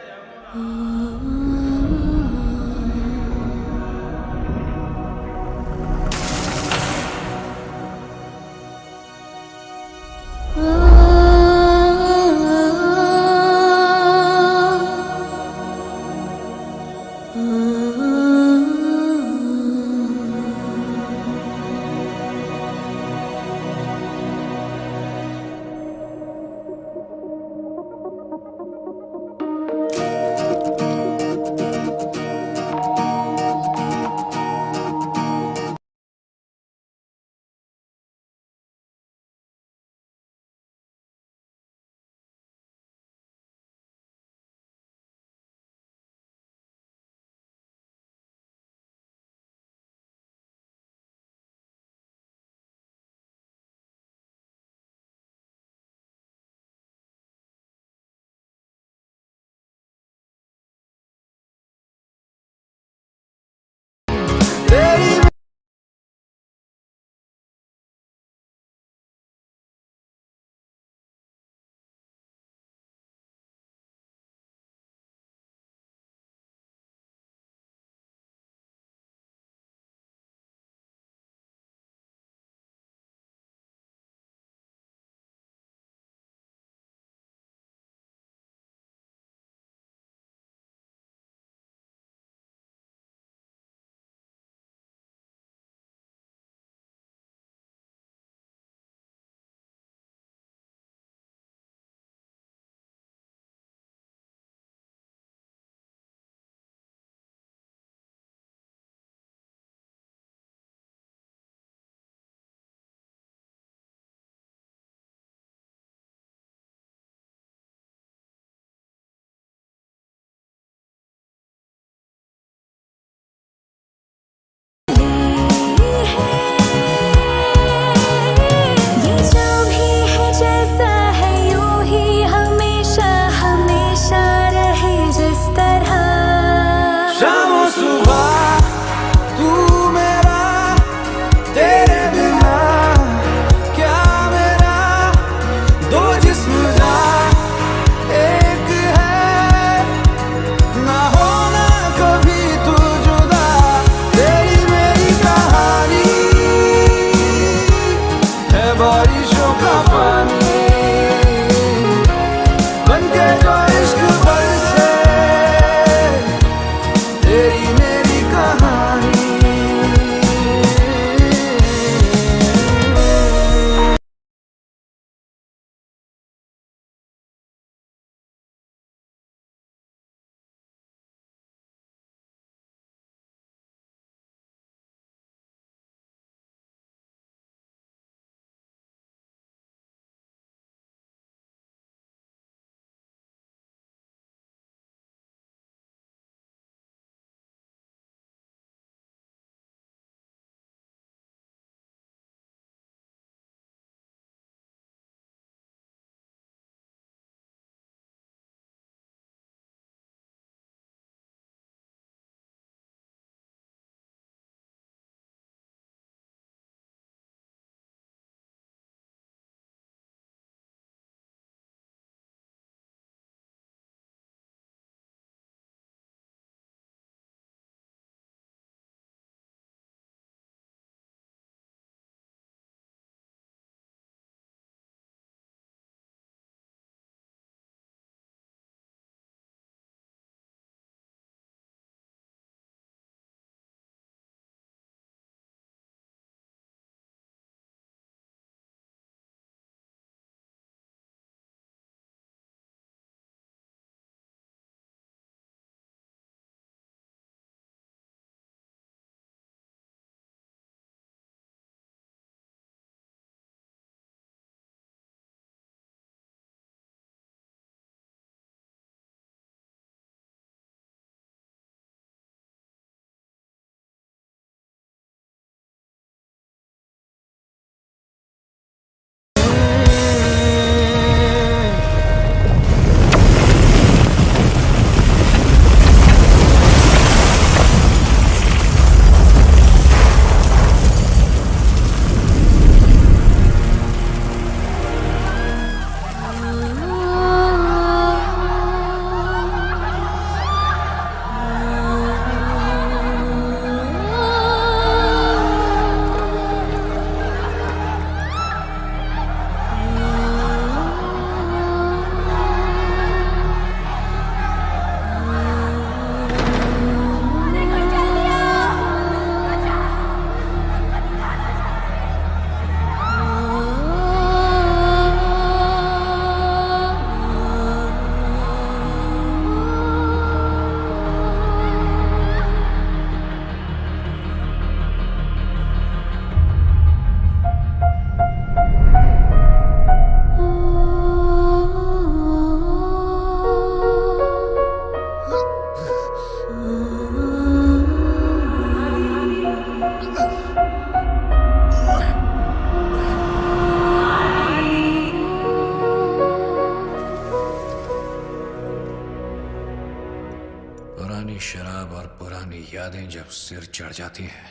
पुरानी यादें जब सिर चढ़ जाती हैं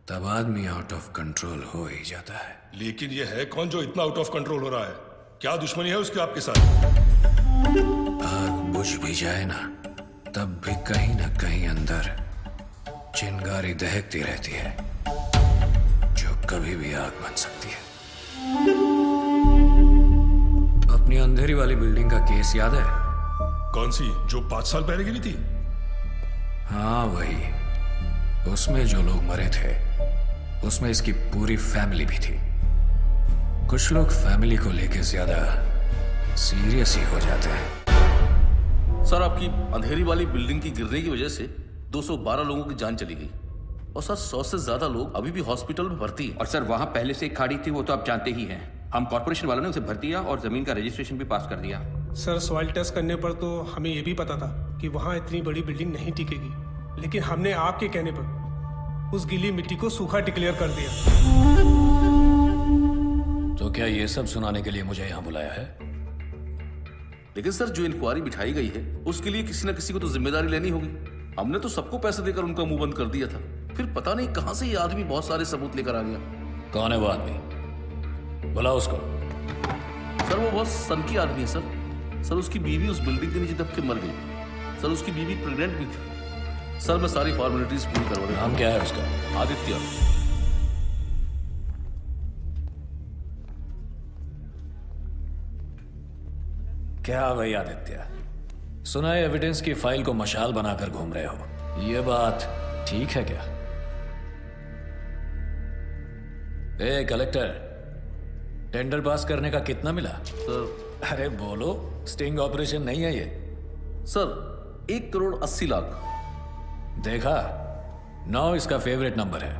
तब आदमी आउट ऑफ कंट्रोल हो ही जाता है। लेकिन ये है कौन जो इतना आउट ऑफ कंट्रोल हो रहा है? क्या दुश्मनी है उसकी आपके साथ? आग बुझ भी जाए ना तब भी कहीं ना कहीं अंदर चिंगारी दहकती रहती है जो कभी भी आग बन सकती है। अपनी अंधेरी वाली बिल्डिंग का केस याद है? कौन सी जो 5 साल पहले गिरी थी? हाँ वही। उसमें जो लोग मरे थे उसमें इसकी पूरी फैमिली भी थी। कुछ लोग फैमिली को लेके ज्यादा सीरियस ही हो जाते हैं। सर आपकी अंधेरी वाली बिल्डिंग की गिरने की वजह से 212 लोगों की जान चली गई और सर 100 से ज्यादा लोग अभी भी हॉस्पिटल में भर्ती हैं। और सर वहां पहले से एक खाड़ी थी, वो तो आप जानते ही हैं। हम कॉर्पोरेशन वालों ने उसे भर दिया और जमीन का रजिस्ट्रेशन भी पास कर दिया। सर सॉइल टेस्ट करने पर तो हमें ये भी पता था कि वहाँ इतनी बड़ी बिल्डिंग नहीं टिकेगी, लेकिन हमने आपके कहने पर उस गीली मिट्टी को सूखा डिक्लेयर कर दिया। तो क्या ये सब सुनाने के लिए मुझे यहाँ बुलाया है? लेकिन सर जो इंक्वायरी बिठाई गई है उसके लिए किसी न किसी को तो जिम्मेदारी लेनी होगी। हमने तो सबको पैसे देकर उनका मुंह बंद कर दिया था, फिर पता नहीं कहां से ये आदमी बहुत सारे सबूत लेकर आ गया। कौन है वो आदमी? बुलाओ उसको। सर वो बहुत सनकी आदमी है सर। सर उसकी बीवी उस बिल्डिंग के नीचे दब के मर गई। सर उसकी बीवी प्रेग्नेंट भी थी। सर मैं सारी फॉर्मेलिटीज पूरी करवा रहा हूं। नाम क्या है उसका? आदित्य। क्या भाई आदित्य, सुना है एविडेंस की फाइल को मशाल बनाकर घूम रहे हो, ये बात ठीक है क्या? ए कलेक्टर, टेंडर पास करने का कितना मिला? सर अरे बोलो, स्टिंग ऑपरेशन नहीं है ये। सर 1,80,00,000। देखा, 9 इसका फेवरेट नंबर है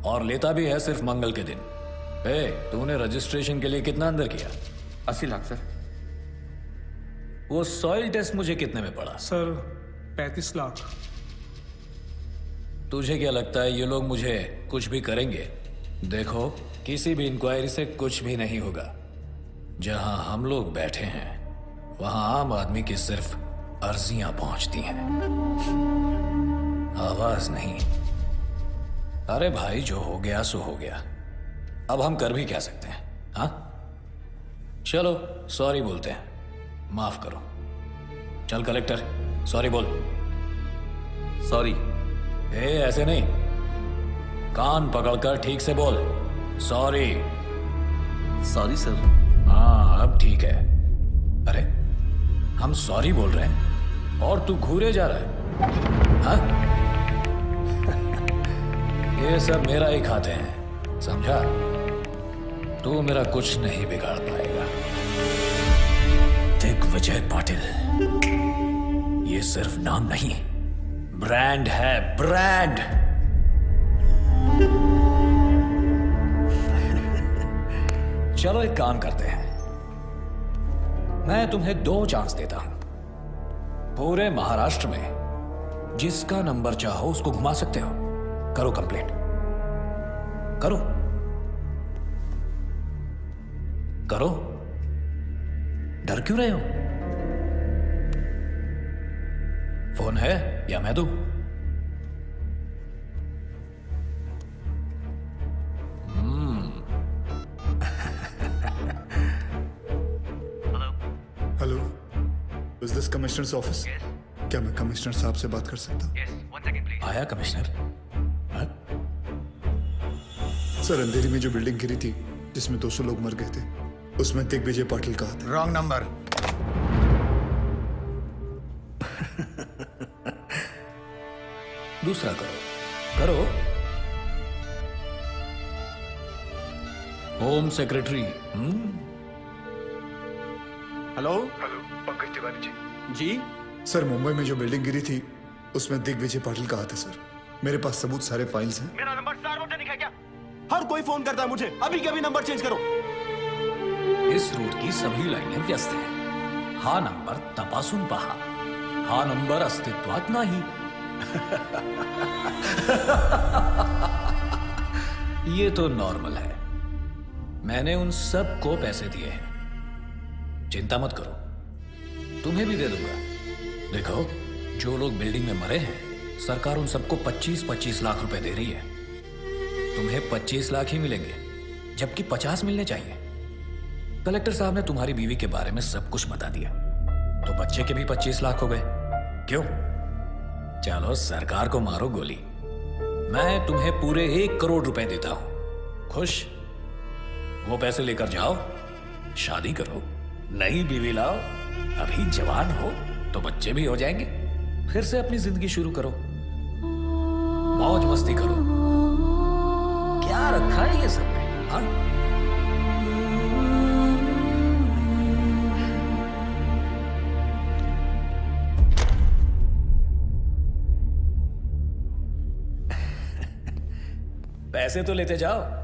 और लेता भी है सिर्फ मंगल के दिन। तूने रजिस्ट्रेशन के लिए कितना अंदर किया? 80 लाख सर। वो सॉइल टेस्ट मुझे कितने में पड़ा? सर 35 लाख। तुझे क्या लगता है ये लोग मुझे कुछ भी करेंगे? देखो, किसी भी इंक्वायरी से कुछ भी नहीं होगा। जहां हम लोग बैठे हैं वहां आम आदमी की सिर्फ अर्जियां पहुंचती हैं, आवाज नहीं। अरे भाई, जो हो गया सो हो गया, अब हम कर भी क्या सकते हैं? हाँ, चलो सॉरी बोलते हैं, माफ करो। चल कलेक्टर, सॉरी बोल। सॉरी। ऐसे नहीं, कान पकड़कर ठीक से बोल। सॉरी। Sorry sir. हाँ अब ठीक है। अरे हम सॉरी बोल रहे हैं और तू घूरे जा रहा है। हाँ? ये सब मेरा ही खाते हैं, समझा? तू मेरा कुछ नहीं बिगाड़ पाएगा। दिग्विजय पाटिल, ये सिर्फ नाम नहीं, ब्रांड है, ब्रांड। चलो एक काम करते हैं, मैं तुम्हें 2 चांस देता हूं। पूरे महाराष्ट्र में जिसका नंबर चाहो उसको घुमा सकते हो। करो कंप्लेंट, करो करो, डर क्यों रहे हो? फोन है या मैं दूं? Hello, is this commissioners office? क्या मैं कमिश्नर साहब से बात कर सकता हूँ? आया कमिश्नर? सर, अंधेरी में जो बिल्डिंग गिरी थी जिसमें 200 लोग मर गए थे, उसमें दिग्विजय पाटिल कहा था। Wrong number. दूसरा करो, करो। Home secretary. Hello hello, Pankaj Tiwari ji. जी सर, मुंबई में जो बिल्डिंग गिरी थी उसमें दिग्विजय पाटिल कहा था सर। मेरे पास सबूत, सारे फाइल्स हैं। मेरा नंबर सार्वजनिक है क्या? हर कोई फोन करता है मुझे, अभी के अभी नंबर चेंज करो। इस रूट की सभी लाइनें व्यस्त हैं। हा नंबर तपासून पहा, हा नंबर अस्तित्वात नाही। ये तो नॉर्मल है। मैंने उन सब को पैसे दिए हैं, चिंता मत करो, तुम्हें भी दे दूंगा। देखो, जो लोग बिल्डिंग में मरे हैं सरकार उन सबको 25-25 लाख रुपए दे रही है। तुम्हें 25 लाख ही मिलेंगे, जबकि 50 मिलने चाहिए। कलेक्टर साहब ने तुम्हारी बीवी के बारे में सब कुछ बता दिया, तो बच्चे के भी 25 लाख हो गए। क्यों? चलो सरकार को मारो गोली। मैं तुम्हें पूरे 1 करोड़ रुपए देता हूं। खुश? वो पैसे लेकर जाओ, शादी करो, नई बीवी लाओ, अभी जवान हो तो बच्चे भी हो जाएंगे, फिर से अपनी जिंदगी शुरू करो, मौज मस्ती करो। क्या रखा है ये सब में? हाँ? पैसे तो लेते जाओ।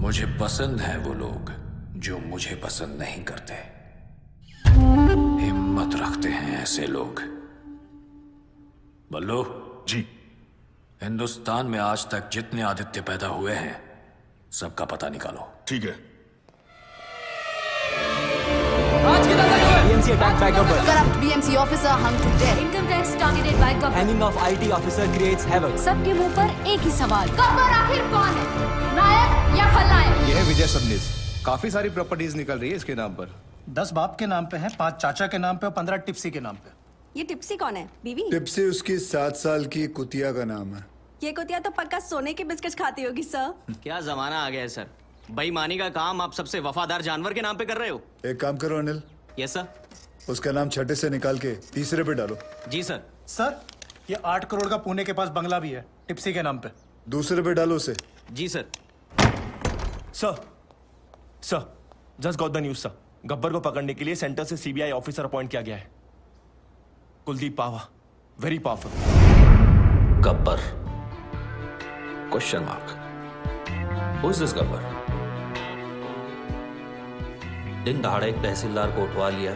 मुझे पसंद है वो लोग जो मुझे पसंद नहीं करते। हिम्मत रखते हैं ऐसे लोग। बल्लू जी, हिंदुस्तान में आज तक जितने आदित्य पैदा हुए हैं सबका पता निकालो। ठीक है। BMC attacked by Gabbar. Corrupt BMC officer hung to death. Income tax targeted by Gabbar. Hanging of IT officer creates havoc. सबके मुंह पर एक ही सवाल, गब्बर आखिर कौन है, नायक या खलनायक? यह है विजय सबनीस। काफी सारी प्रॉपर्टीज निकल रही है इसके नाम पर। 10 बाप के नाम पे है, 5 चाचा के नाम पे और 15 टिप्सी के नाम पे। ये टिप्सी कौन है? बीवी? टिप्सी उसकी 7 साल की कुतिया का नाम है। ये कुतिया तो पक्का सोने के बिस्किट खाती होगी सर। क्या जमाना आ गया है सर, बेईमानी का काम आप सबसे वफादार जानवर के नाम पे कर रहे हो। एक काम करो अनिल, यस सर। उसका नाम छठे से निकाल के तीसरे पे डालो। जी सर। सर, ये 8 करोड़ का पुणे के पास बंगला भी है, टिप्सी के नाम पे। दूसरे पे डालो उसे। जी sir. Sir, just got the news sir. Gabbar को पकड़ने के लिए सेंटर से सीबीआई ऑफिसर अपॉइंट किया गया है। Kuldeep Pawa, very powerful. Gabbar? Question mark. Who is this Gabbar? दिन दहाड़े एक तहसीलदार को उठवा लिया,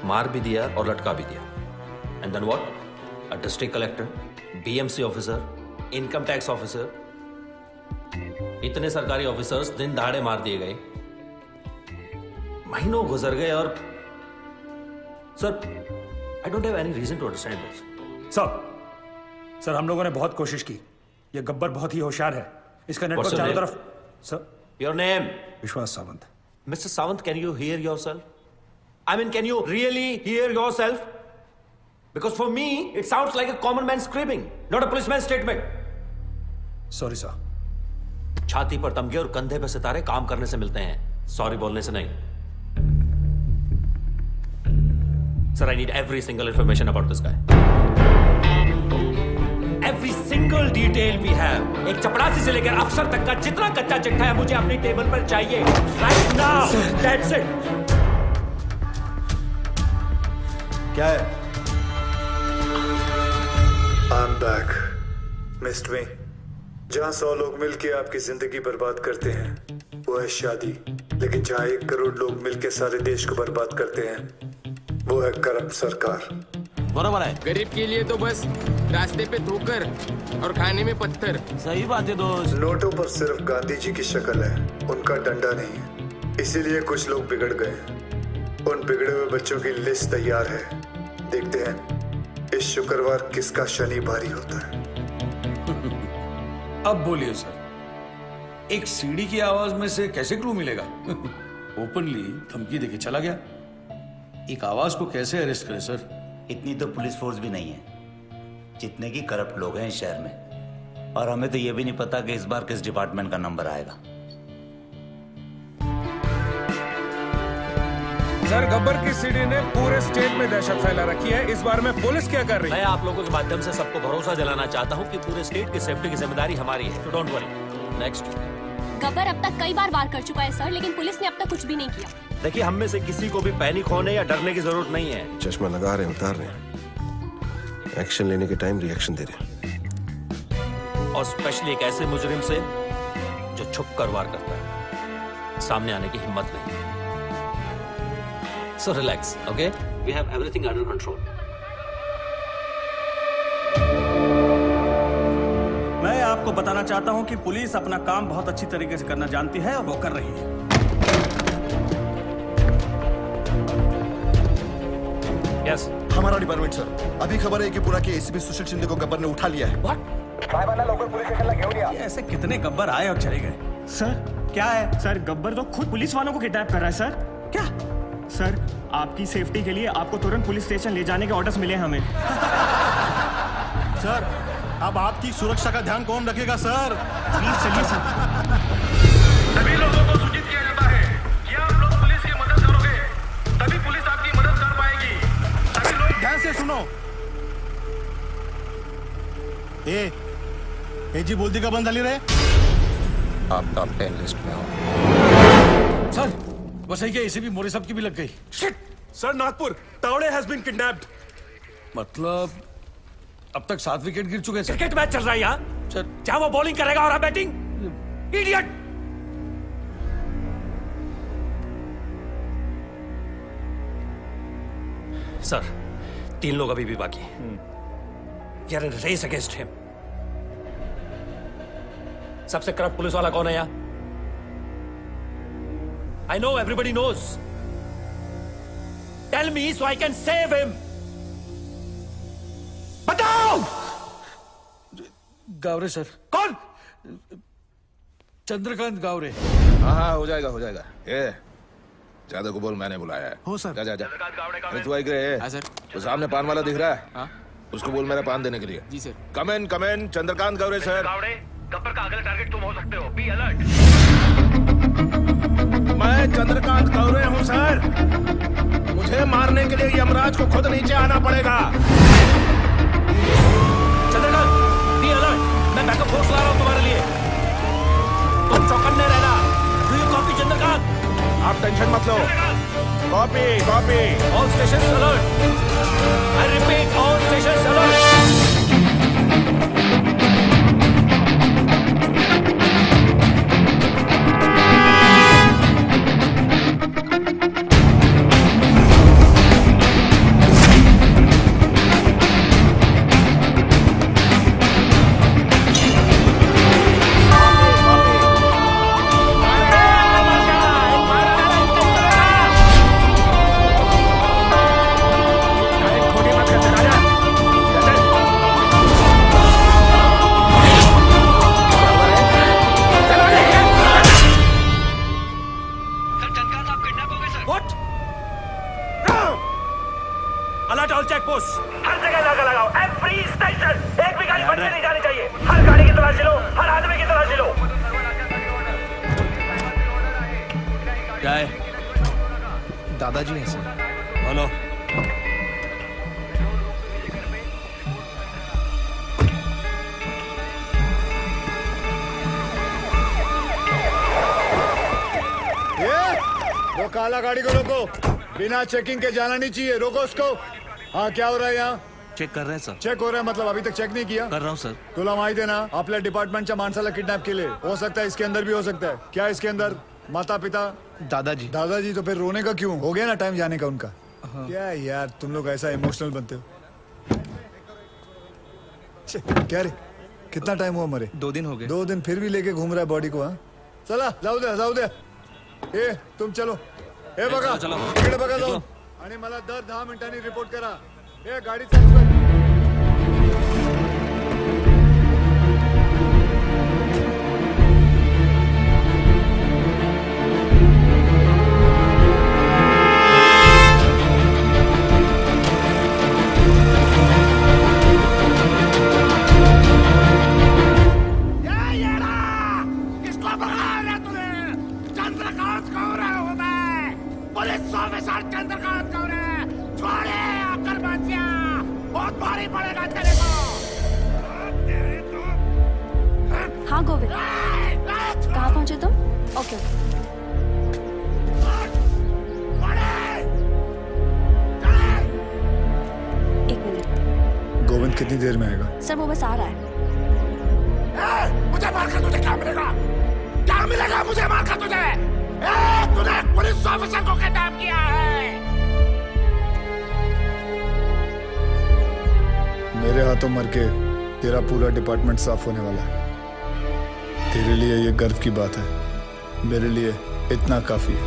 मार भी दिया और लटका भी दिया। And then what? A district collector, BMC officer, income tax officer, इतने सरकारी ऑफिसर्स दिन दहाड़े मार दिए गए। महीनों गुजर गए और sir, I don't have any reason to understand this. Sir, हम लोगों ने बहुत कोशिश की। ये गब्बर बहुत ही होशियार है। इसका नेटवर्क चारों तरफ। Sir, your name? विश्वास Sawant. Mr. Sawant, can you hear yourself? I mean, can you really hear yourself? Because for me, it sounds like a common man screaming, not a policeman's statement. Sorry, sir. छाती पर तमगे और कंधे पर सितारे काम करने से मिलते हैं, सॉरी बोलने से नहीं. Sir, I need every single information about this guy. Every single detail we have. एक चपरासी से लेकर अफसर तक का जितना कच्चा चिट्ठा है मुझे अपनी टेबल पर चाहिए. Right now. That's it. क्या है? I'm back, Mr. Me. जहाँ 100 लोग मिलके आपकी जिंदगी बर्बाद करते हैं, वो है शादी. लेकिन जहाँ 1 करोड़ लोग मिलके सारे देश को बर्बाद करते हैं, वो है करप्ट सरकार. बराबर है. गरीब के लिए तो बस रास्ते पे ठोकर और खाने में पत्थर. सही बात है दोस्त. नोटों पर सिर्फ गांधी जी की शक्ल है, उनका डंडा नहीं है. इसीलिए कुछ लोग बिगड़ गए. उन बिगड़े हुए बच्चों की लिस्ट तैयार है. देखते हैं इस शुक्रवार किसका शनि भारी होता है. अब बोलिए सर, एक सीढ़ी की आवाज में से कैसे क्लू मिलेगा? ओपनली धमकी देके चला गया. एक आवाज को कैसे अरेस्ट करे सर? इतनी तो पुलिस फोर्स भी नहीं है जितने की करप्ट लोग हैं इस शहर में. और हमें तो ये भी नहीं पता कि इस बार किस डिपार्टमेंट का नंबर आएगा. सर, गब्बर की सीडी ने पूरे स्टेट में दहशत फैला रखी है. इस बार में पुलिस क्या कर रही है? मैं आप लोगों के माध्यम से सबको भरोसा दिलाना चाहता हूं कि पूरे स्टेट की सेफ्टी की जिम्मेदारी हमारी है. तो डोंट वरी. नेक्स्ट. गब्बर अब तक कई बार वार कर चुका है सर, लेकिन पुलिस ने अब तक कुछ भी नहीं किया. देखिए, हम में से किसी को भी पैनिक होने या डरने की जरूरत नहीं है. चश्मा लगा रहे हैं, उतार रहे हैं. एक्शन लेने के टाइम रिएक्शन दे रहे हैं. और स्पेशली एक ऐसे मुजरिम से जो छुप कर वार करता है, सामने आने की हिम्मत नहीं. So relax, okay? We have everything under control. मैं आपको बताना चाहता हूं कि पुलिस अपना काम बहुत अच्छी तरीके से करना जानती है और वो कर रही है. Yes. हमारा डिपार्टमेंट सर, अभी खबर है कि पूरा के एसीपी सुशील शिंदे को गब्बर ने उठा लिया है. ऐसे कितने गब्बर आए और चले गए? सर क्या है? सर गब्बर तो खुद पुलिस वालों को किडनैप कर रहा है सर. क्या? सर, आपकी सेफ्टी के लिए आपको तुरंत पुलिस स्टेशन ले जाने के ऑर्डर्स मिले हैं हमें. सर, अब आपकी सुरक्षा का ध्यान कौन रखेगा सर? प्लीज चलिए सर. सभी लोगों को सूचित किया जाता है कि आप लोग पुलिस की मदद करोगे, तभी पुलिस आपकी मदद कर पाएगी. सभी लोग ध्यान से सुनो. जी बोलती का बंद डाली रहे. आप टॉप 10 लिस्ट में हो. सर, बस यही क्या एसीपी मोरे साहब की भी लग गई. Sir, Nagpur Tawde has been kidnapped. मतलब अब तक 7 विकेट गिर चुके हैं. क्रिकेट मैच चल रहा है यहाँ सर. जहाँ वो बॉलिंग करेगा और आप बैटिंग. इडियट. सर, 3 लोग अभी भी बाकी हैं. यार, रेस अगेंस्ट हिम. सबसे करप्ट पुलिस वाला कौन है यहाँ? I know everybody knows. Tell me so I can save him. बताओ. गावरे सर. कौन? चंद्रकांत गावरे. हाँ, हो जाएगा हो जाएगा. ये ज्यादा को बोल, मैंने बुलाया है. हो सर. जा. अरे तू आई गए. हाँ सर. तो सामने पान वाला दिख रहा है. हाँ. उसको बोल मेरा पान देने के लिए. जी सर. कम इन चंद्रकांत गावरे सर. गब्बर का अगला टारगेट तुम हो सकते हो. B alert. मैं चंद्रकांत गौरे हूँ सर. मुझे मारने के लिए यमराज को खुद नीचे आना पड़ेगा. Chandrakant, be alert. मैं बैकअप फोर्स ला रहा हूँ तुम्हारे लिए. तुम चौकन्ने रहना. Do you copy Chandrakant? आप टेंशन मत लो. Copy. All stations alert. I repeat, all stations alert. खोटी मत कर राजा. दादाजी हैं सर। हेलो। वो काला गाड़ी को रोको, बिना चेकिंग के जाना नहीं चाहिए, रोको उसको। हाँ क्या हो रहा है यहाँ? चेक कर रहे हैं सर। चेक हो रहा है मतलब अभी तक चेक नहीं किया? कर रहा हूँ सर। तुला माहिती आहे ना आपल्या डिपार्टमेंटच्या माणसाला किडनॅप केले, हो सकता है इसके अंदर भी हो सकता है। क्या इसके अंदर माता पिता? दादाजी। दादाजी तो फिर रोने का क्यों? हो गया ना टाइम जाने का उनका। क्या यार तुम लोग ऐसा इमोशनल बनते हो। क्या रे कितना टाइम हुआ मरे? 2 दिन हो गए। 2 दिन फिर भी लेके घूम रहा है बॉडी को। हाँ चला जाऊ दे। ए तुम चलो, ए बघा इकडे बघा जाऊन, आणि मला दर 10 मिनिटांनी रिपोर्ट करा। ए गाडी चालू कर। किसको भगा रहा तूने? चंद्रकांत कौर है हूँ मैं, पुलिस ऑफिसर चंद्रकांत कौर है। छोड़े आकर बादशाह, बहुत भारी पड़ेगा तेरे को। हाँ गोविंद, कहाँ पहुँचे तुम? ओके। एक मिनट। गोविंद कितनी देर में आएगा? सर वो बस आ रहा है। मुझे मार कर तुझे क्या मिलेगा? क्या मिलेगा मुझे मार कर तुझे? तूने पुलिस ऑफिसर को किडनैप किया है। मेरे हाथों मर के तेरा पूरा डिपार्टमेंट साफ होने वाला है। तेरे लिए ये गर्व की बात है, मेरे लिए इतना काफी है।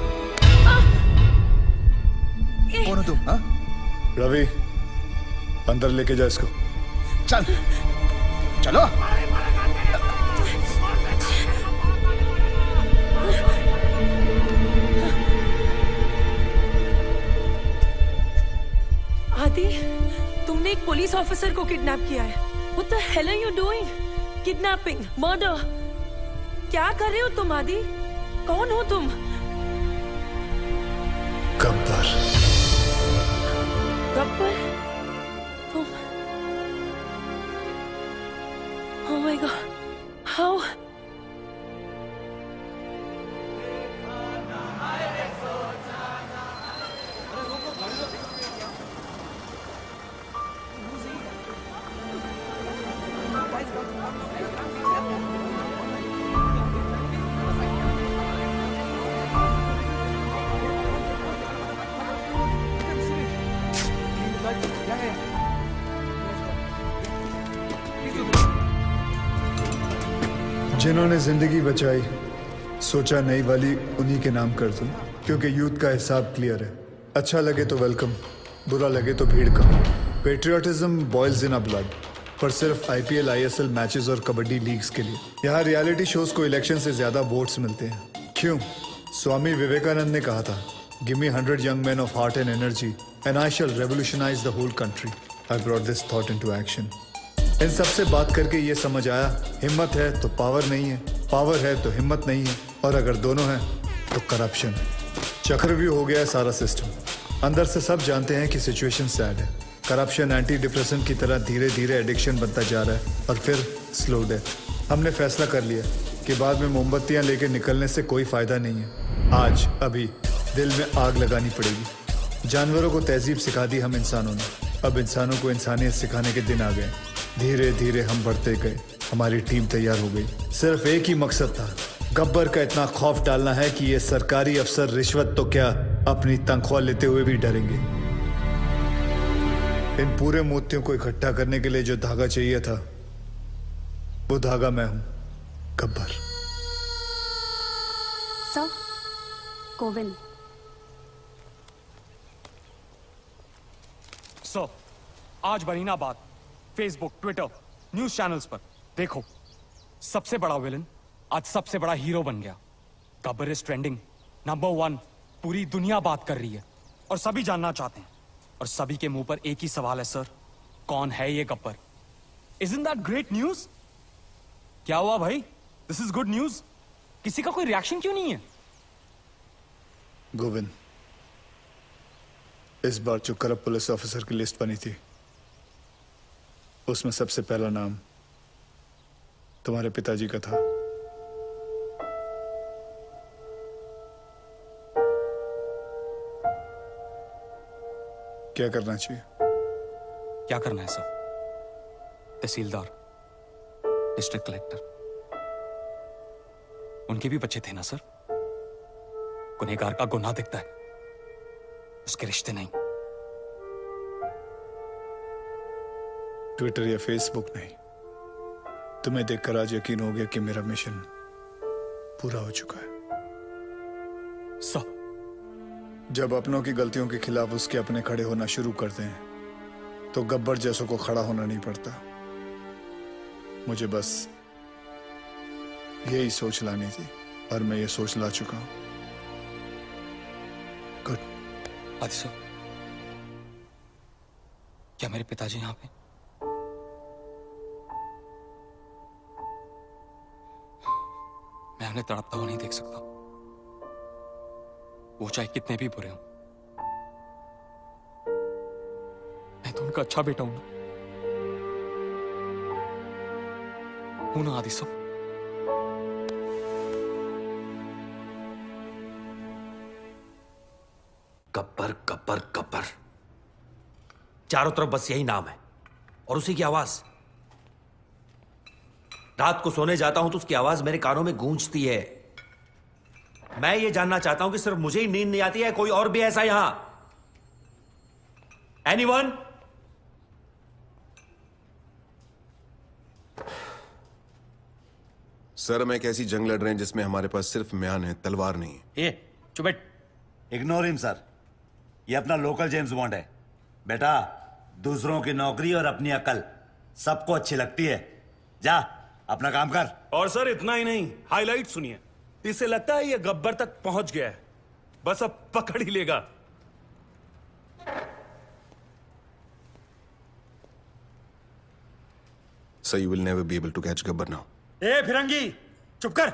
कौन हो तुम? हाँ? रवि अंदर लेके जा इसको। चलो। आदि, तुमने एक पुलिस ऑफिसर को किडनैप किया है। What the hell are you doing? Kidnapping, murder. क्या कर रहे हो तुम आदि? कौन हो तुम? गब्बर। गब्बर? तुम? Oh my God. How? जिन्होंने जिंदगी बचाई, सोचा नई वाली उन्हीं के नाम कर दूं, क्योंकि यूथ का हिसाब क्लियर है। अच्छा लगे तो वेलकम, बुरा लगे तो भीड़ का। Patriotism boils in a blood, पर सिर्फ IPL, ISL मैचेस और कबड्डी लीग्स के लिए। यहाँ रियलिटी शोज को इलेक्शन से ज्यादा वोट्स मिलते हैं। क्यों? स्वामी विवेकानंद ने कहा था, give me 100 young men of heart and energy and I shall revolutionize the whole country. I brought this thought into action. इन सबसे बात करके ये समझ आया, हिम्मत है तो पावर नहीं है, पावर है तो हिम्मत नहीं है, और अगर दोनों हैं तो करप्शन है। चक्रव्यूह हो गया है सारा सिस्टम। अंदर से सब जानते हैं कि सिचुएशन सैड है। करप्शन एंटी डिप्रेशन की तरह धीरे धीरे एडिक्शन बनता जा रहा है और फिर स्लो डेथ। हमने फैसला कर लिया कि बाद में मोमबत्तियां लेके निकलने से कोई फायदा नहीं है। आज अभी दिल में आग लगानी पड़ेगी। जानवरों को तहजीब सिखा दी हम इंसानों ने, अब इंसानों को इंसानियत सिखाने के दिन आ गए। धीरे धीरे हम बढ़ते गए, हमारी टीम तैयार हो गई। सिर्फ एक ही मकसद था, गब्बर का इतना खौफ डालना है कि ये सरकारी अफसर रिश्वत तो क्या अपनी तनख्वाह लेते हुए भी डरेंगे। इन पूरे मोतियों को इकट्ठा करने के लिए जो धागा चाहिए था, वो धागा मैं हूं, गब्बर। सर, गोविंद। सर, आज बरीनाबाद, फेसबुक, ट्विटर, न्यूज चैनल्स पर देखो, सबसे बड़ा विलन आज सबसे बड़ा हीरो बन गया। गब्बर इज ट्रेंडिंग, नंबर 1, पूरी दुनिया बात कर रही है और सभी जानना चाहते हैं। और सभी के मुंह पर एक ही सवाल है सर, कौन है ये Gabbar? Isn't that great news? क्या हुआ भाई? This is good news. किसी का कोई रिएक्शन क्यों नहीं है? गोविंद, इस बार जो करप्ट पुलिस ऑफिसर की लिस्ट बनी थी उसमें सबसे पहला नाम तुम्हारे पिताजी का था। क्या करना चाहिए? क्या करना है सर? तहसीलदार, डिस्ट्रिक्ट कलेक्टर, उनके भी बच्चे थे ना सर? गुनहगार का गुनाह दिखता है, उसके रिश्ते नहीं। ट्विटर या फेसबुक नहीं, तुम्हें देखकर आज यकीन हो गया कि मेरा मिशन पूरा हो चुका है। सर, जब अपनों की गलतियों के खिलाफ उसके अपने खड़े होना शुरू करते हैं तो गब्बर जैसों को खड़ा होना नहीं पड़ता। मुझे बस यही सोच लानी थी और मैं ये सोच ला चुका हूं। गुड। आदि सर, क्या मेरे पिताजी यहां पे? मैं उन्हें तड़पता हुआ नहीं देख सकता, वो चाहे कितने भी बुरे हों। मैं तो उनका अच्छा बेटा हूं ना आदि सब। गब्बर गब्बर गब्बर, चारों तरफ बस यही नाम है और उसी की आवाज। रात को सोने जाता हूं तो उसकी आवाज मेरे कानों में गूंजती है। मैं ये जानना चाहता हूं कि सिर्फ मुझे ही नींद नहीं आती है, कोई और भी ऐसा यहां? एनीवन? सर, हम एक ऐसी जंग लड़ रहे हैं जिसमें हमारे पास सिर्फ म्यान है, तलवार नहीं है। ए, चुप बैठ। इग्नोर हिम सर, ये अपना लोकल जेम्स बॉन्ड है। बेटा, दूसरों की नौकरी और अपनी अकल सबको अच्छी लगती है। जा अपना काम कर। और सर इतना ही नहीं, हाईलाइट सुनिए। इससे लगता है ये गब्बर तक पहुंच गया है, बस अब पकड़ ही लेगा। So you will never be able to catch Gabbar now. ए फिरंगी, चुप कर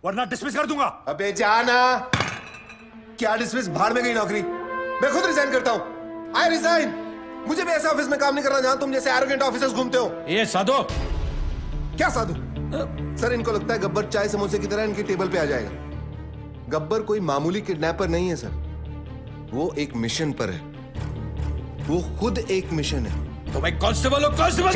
वरना डिसमिस कर दूंगा। अबे जाना। क्या डिसमिस? भाड़ में गई नौकरी। मैं खुद रिजाइन करता हूं। I resign. मुझे भी ऐसे ऑफिस में काम नहीं करना जहां तुम जैसे एरोगेंट ऑफिसर्स घूमते हो। ये साधु। क्या साधु? सर, इनको लगता है गब्बर चाय समोसे की तरह इनकी टेबल पे आ जाएगा। गब्बर कोई मामूली किडनैपर नहीं है सर, वो एक मिशन पर है। वो खुद एक मिशन है। तो भाई कांस्टेबल हो, कांस्टेबल।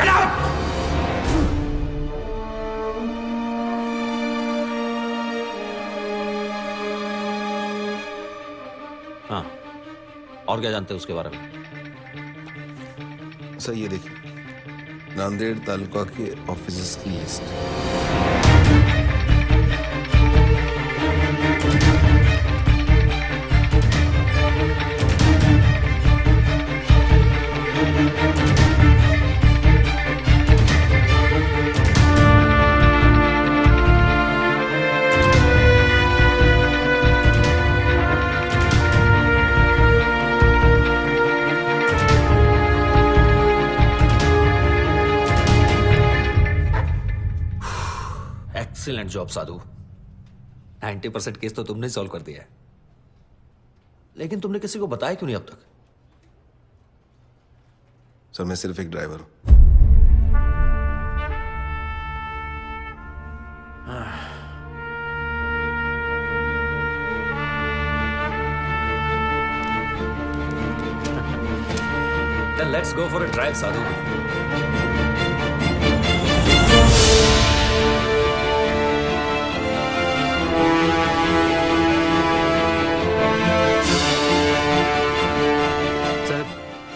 हाँ, और क्या जानते हैं उसके बारे में? सर ये देखिए, नांदेड़ तालुका के ऑफिसर्स की लिस्ट। एक्सीलेंट जॉब साधु। 90% केस तो तुमने सॉल्व कर दिया है, लेकिन तुमने किसी को बताया क्यों नहीं अब तक? सर, मैं सिर्फ एक ड्राइवर हूं। Then let's go for a drive, साधु।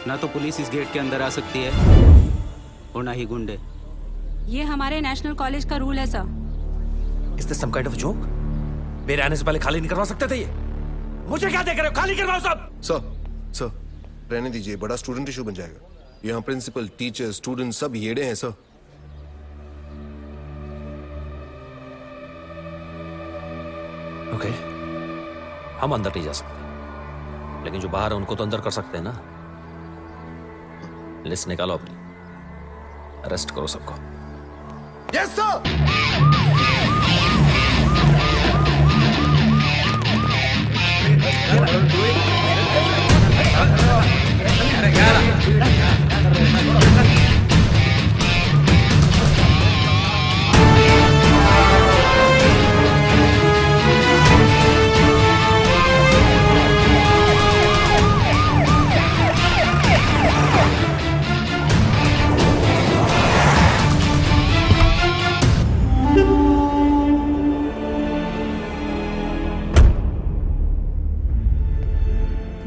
ना तो पुलिस इस गेट के अंदर आ सकती है और ना ही गुंडे। ये हमारे नेशनल कॉलेज का रूल है sir. Is this some kind of a joke? मेरे आने से पहले खाली नहीं करवा सकते थे ये? मुझे क्या देख रहे हो? खाली करवाओ सब। सर, रहने दीजिए, बड़ा स्टूडेंट इशू बन जाएगा। यहाँ प्रिंसिपल, टीचर, स्टूडेंट सब येड़े हैं सर। ओके, हम अंदर नहीं जा सकते, लेकिन जो बाहर है उनको तो अंदर कर सकते हैं ना। लिस्ट निकालो अपनी, अरेस्ट करो सबको। Yes sir.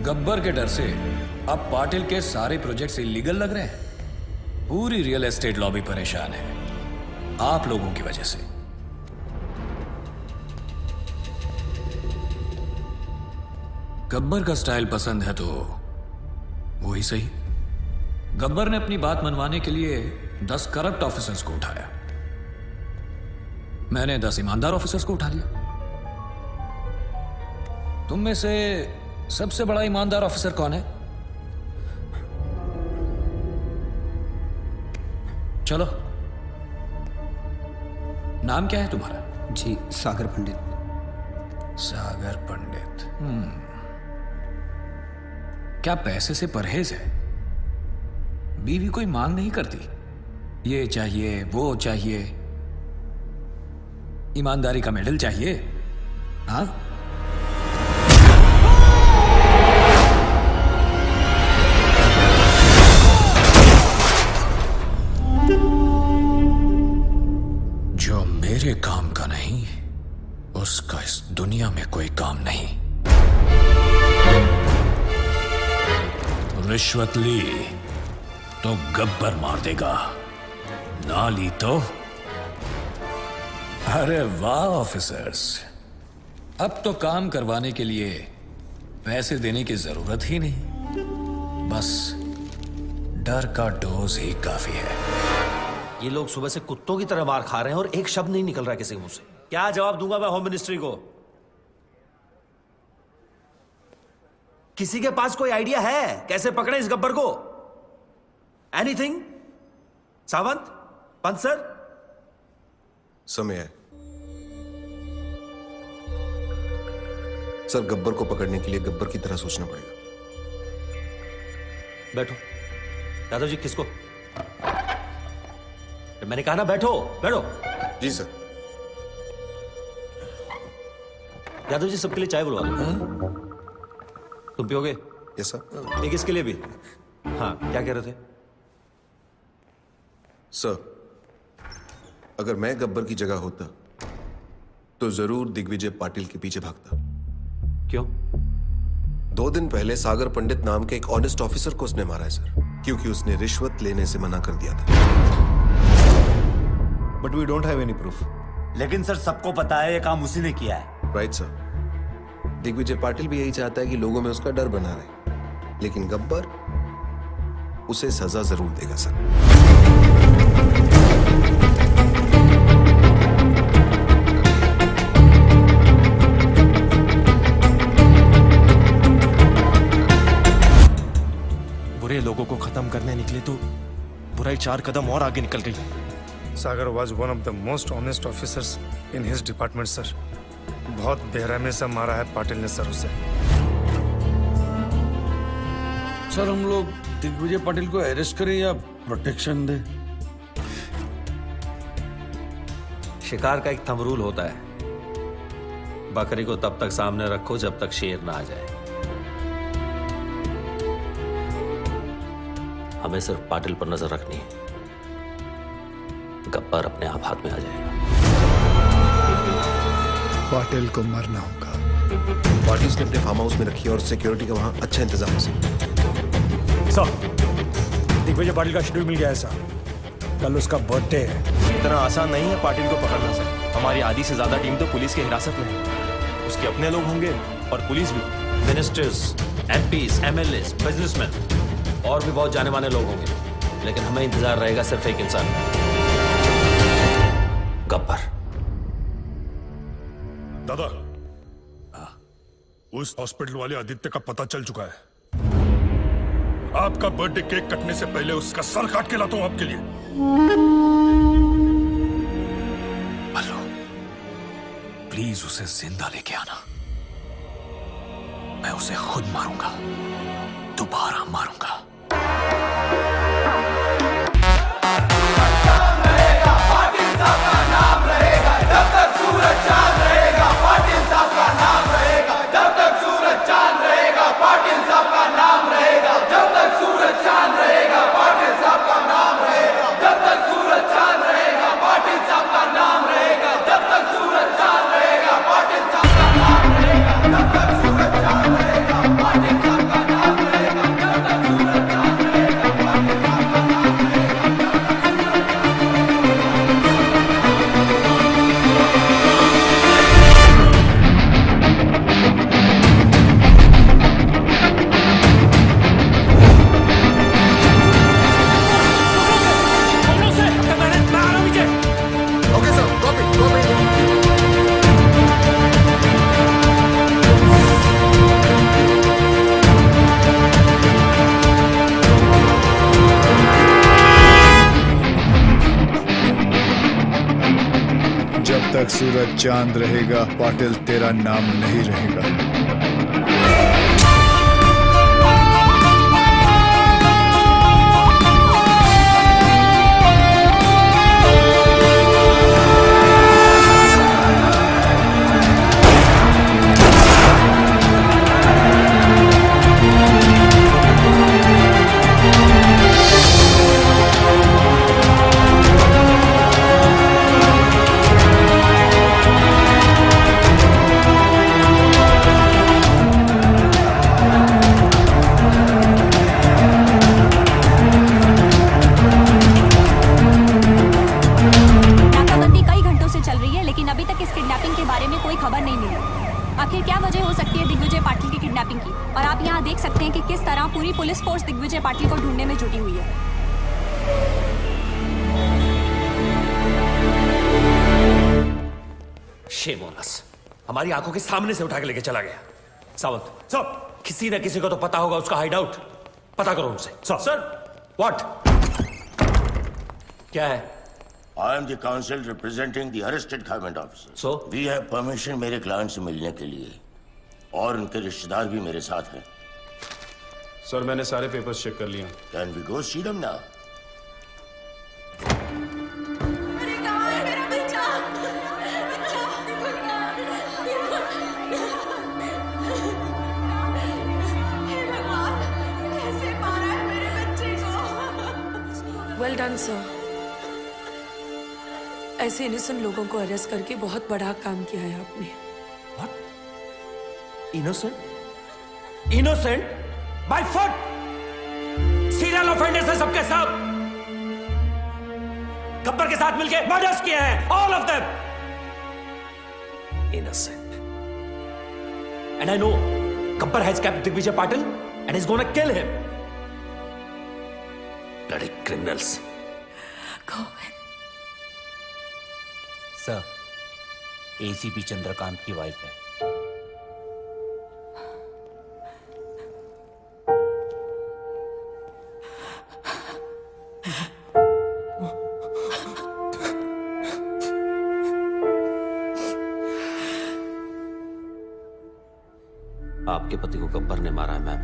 गब्बर के डर से अब पाटिल के सारे प्रोजेक्ट्स इलीगल लग रहे हैं। पूरी रियल एस्टेट लॉबी परेशान है आप लोगों की वजह से। गब्बर का स्टाइल पसंद है तो वो ही सही। गब्बर ने अपनी बात मनवाने के लिए 10 करप्ट ऑफिसर्स को उठाया, मैंने 10 ईमानदार ऑफिसर्स को उठा लिया। तुम में से सबसे बड़ा ईमानदार ऑफिसर कौन है? चलो, नाम क्या है तुम्हारा? जी, सागर पंडित। सागर पंडित। क्या पैसे से परहेज है? बीवी कोई मांग नहीं करती, ये चाहिए वो चाहिए, ईमानदारी का मेडल चाहिए? हाँ, जो मेरे काम का नहीं उसका इस दुनिया में कोई काम नहीं। रिश्वत ली तो गब्बर मार देगा, ना ली तो। अरे वाह ऑफिसर्स, अब तो काम करवाने के लिए पैसे देने की जरूरत ही नहीं, बस डर का डोज ही काफी है। ये लोग सुबह से कुत्तों की तरह मार खा रहे हैं और एक शब्द नहीं निकल रहा किसी के मुंह से। क्या जवाब दूंगा मैं होम मिनिस्ट्री को? किसी के पास कोई आइडिया है कैसे पकड़े इस गब्बर को? एनीथिंग? सावंत, पंत सर? समय है सर, गब्बर को पकड़ने के लिए गब्बर की तरह सोचना पड़ेगा। बैठो यादव जी। किसको? मैंने कहा ना बैठो बैठो। जी सर। यादव जी, सबके लिए चाय बुलवा दो। तुम पियोगे? Yes sir. एक इसके लिए भी। हाँ, क्या कह रहे थे? सर, अगर मैं गब्बर की जगह होता तो जरूर दिग्विजय पाटिल के पीछे भागता। क्यों? 2 दिन पहले सागर पंडित नाम के एक ऑनेस्ट ऑफिसर को उसने मारा है सर, क्योंकि उसने रिश्वत लेने से मना कर दिया था। But we don't have any proof. लेकिन सर, सबको पता है ये काम उसी ने किया है। Right sir. दिग्विजय पाटिल भी यही चाहता है कि लोगों में उसका डर बना रहे, लेकिन गब्बर उसे सजा जरूर देगा सर। बुरे लोगों को खत्म करने निकले तो बुराई 4 कदम और आगे निकल गई। Sagar was one of the most honest officers in his department, sir. बहुत बेरहमी से मारा है पाटिल ने सर उसे। सर, हम लोग दिग्विजय पाटिल को अरेस्ट करें या प्रोटेक्शन दें? शिकार का एक थंब रूल होता है, बकरी को तब तक सामने रखो जब तक शेर ना आ जाए। हमें सिर्फ पाटिल पर नजर रखनी है, गब्बर अपने आप हाथ में आ जाएगा। पाटिल को मरना होगा। बॉडीज ने अपने फार्म हाउस में रखी है और सिक्योरिटी का वहां अच्छा इंतजाम है सर। दिग्विजय पाटिल का शेड्यूल मिल गया है सर, कल उसका बर्थडे है। इतना आसान नहीं है पाटिल को पकड़ना सर। हमारी आधी से ज्यादा टीम तो पुलिस की हिरासत में है, उसके अपने लोग होंगे और पुलिस भी। मिनिस्टर्स, एमपीज, एमएलएस, बिजनेसमैन और भी बहुत जाने माने लोग होंगे, लेकिन हमें इंतजार रहेगा सिर्फ एक इंसान, गब्बर। दादा, उस हॉस्पिटल वाले आदित्य का पता चल चुका है। आपका बर्थडे केक कटने से पहले उसका सर काट के लाता हूं आपके लिए। हेलो, प्लीज उसे जिंदा लेके आना। मैं उसे खुद मारूंगा, दोबारा मारूंगा। जब तक सूरज चांद रहेगा पाटिल तेरा नाम नहीं रहेगा। आखिर क्या वजह हो सकती है दिग्विजय पाटिल की किडनैपिंग की? और आप यहाँ देख सकते हैं कि किस तरह पूरी पुलिस फोर्स दिग्विजय पाटिल को ढूंढने में जुटी हुई है। Shame on us. हमारी आंखों के सामने से उठा के लेके चला गया। सावंत सर, किसी न किसी को तो पता होगा उसका हाइड आउट। पता करो उनसे। Sir what? क्या है? I am the counsel representing the arrested government officers. So? We have permission मेरे क्लाइंट से मिलने के लिए, और उनके रिश्तेदार भी मेरे साथ हैं। सर मैंने सारे पेपर्स चेक कर लिए। Can we go see them now? Well done, sir. ऐसे इनोसेंट लोगों को अरेस्ट करके बहुत बड़ा काम किया है आपने। Innocent? Innocent? By foot! Serial offenders हैं सबके सब। गब्बर के साथ मिलके मर्डर्स किए हैं, all of them. Innocent. And I know Gabbar has kept Digvijay Patil and is gonna kill him. Bloody criminals. Sir, ACP Chandrakant की वाइफ है। आपके पति को गब्बर ने मारा है ma'am.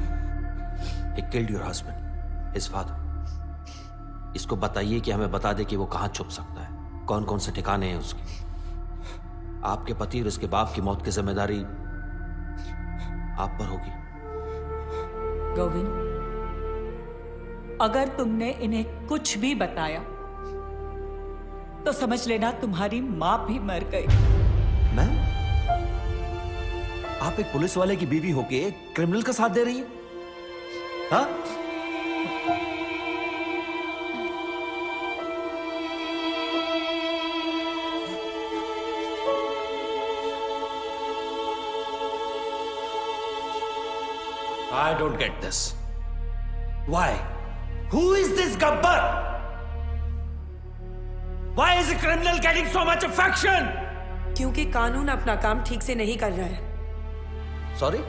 He killed your husband, his father. इसको बताइए कि हमें बता दे कि वो कहां छुप सकता है, कौन कौन से ठिकाने हैं उसके। आपके पति और उसके बाप की मौत की जिम्मेदारी आप पर होगी। गोविंद, अगर तुमने इन्हें कुछ भी बताया तो समझ लेना तुम्हारी मां भी मर गई। मैम, आप एक पुलिस वाले की बीवी होके एक क्रिमिनल का साथ दे रही हैं? हाँ? I don't get this. Why? Who is this Gabbar? Why is a criminal getting so much affection? क्योंकि कानून अपना काम ठीक से नहीं कर रहा है। Sorry?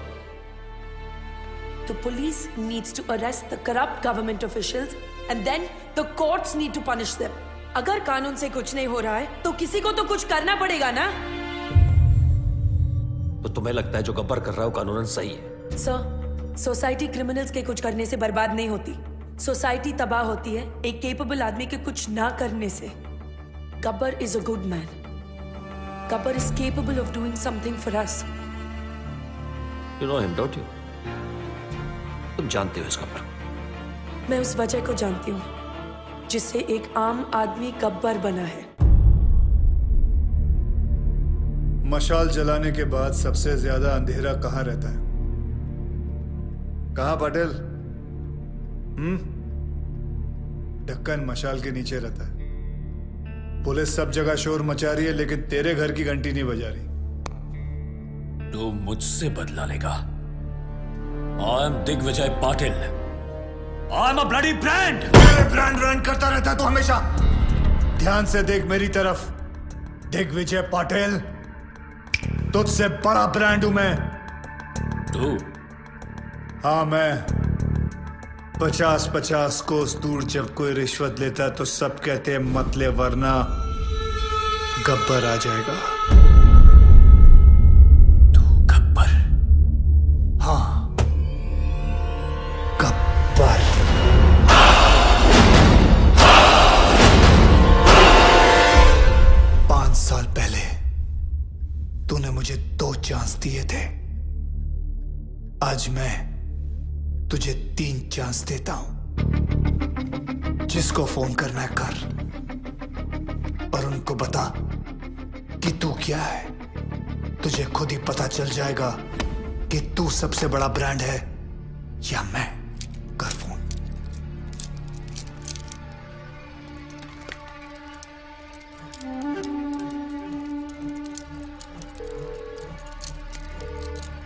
The police needs to arrest the corrupt government officials and then the courts need to punish them. अगर कानून से कुछ नहीं हो रहा है तो किसी को तो कुछ करना पड़ेगा ना? तो तुम्हें लगता है जो गब्बर कर रहा है वो कानूनन सही है? सर, सोसाइटी क्रिमिनल्स के कुछ करने से बर्बाद नहीं होती। सोसाइटी तबाह होती है एक केपेबल आदमी के कुछ ना करने से। Gabbar is a good man. Gabbar is capable of doing something for us. You know him, don't you? तुम जानते हो इस गब्बर? मैं उस वजह को जानती हूँ जिससे एक आम आदमी गब्बर बना है। मशाल जलाने के बाद सबसे ज्यादा अंधेरा कहाँ रहता है? कहाँ पाटिल? ढक्कन मशाल के नीचे रहता है। पुलिस सब जगह शोर मचा रही है लेकिन तेरे घर की घंटी नहीं बजा रही। तू मुझसे बदला लेगा। I am Digvijay Patil. I am a bloody brand. Brand run करता रहता है तो हमेशा। ध्यान से देख मेरी तरफ। दिग्विजय पाटिल, तुझसे बड़ा ब्रांड हूं मैं। तू? हाँ, मैं 50-50 कोस दूर जब कोई रिश्वत लेता है तो सब कहते हैं मत ले वरना गब्बर आ जाएगा। हाँ, गब्बर। पांच साल पहले तूने मुझे 2 चांस दिए थे। आज मैं तुझे 3 चांस देता हूं। जिसको फोन करना है कर, पर उनको बता कि तू क्या है। तुझे खुद ही पता चल जाएगा कि तू सबसे बड़ा ब्रांड है या मैं। कर फोन।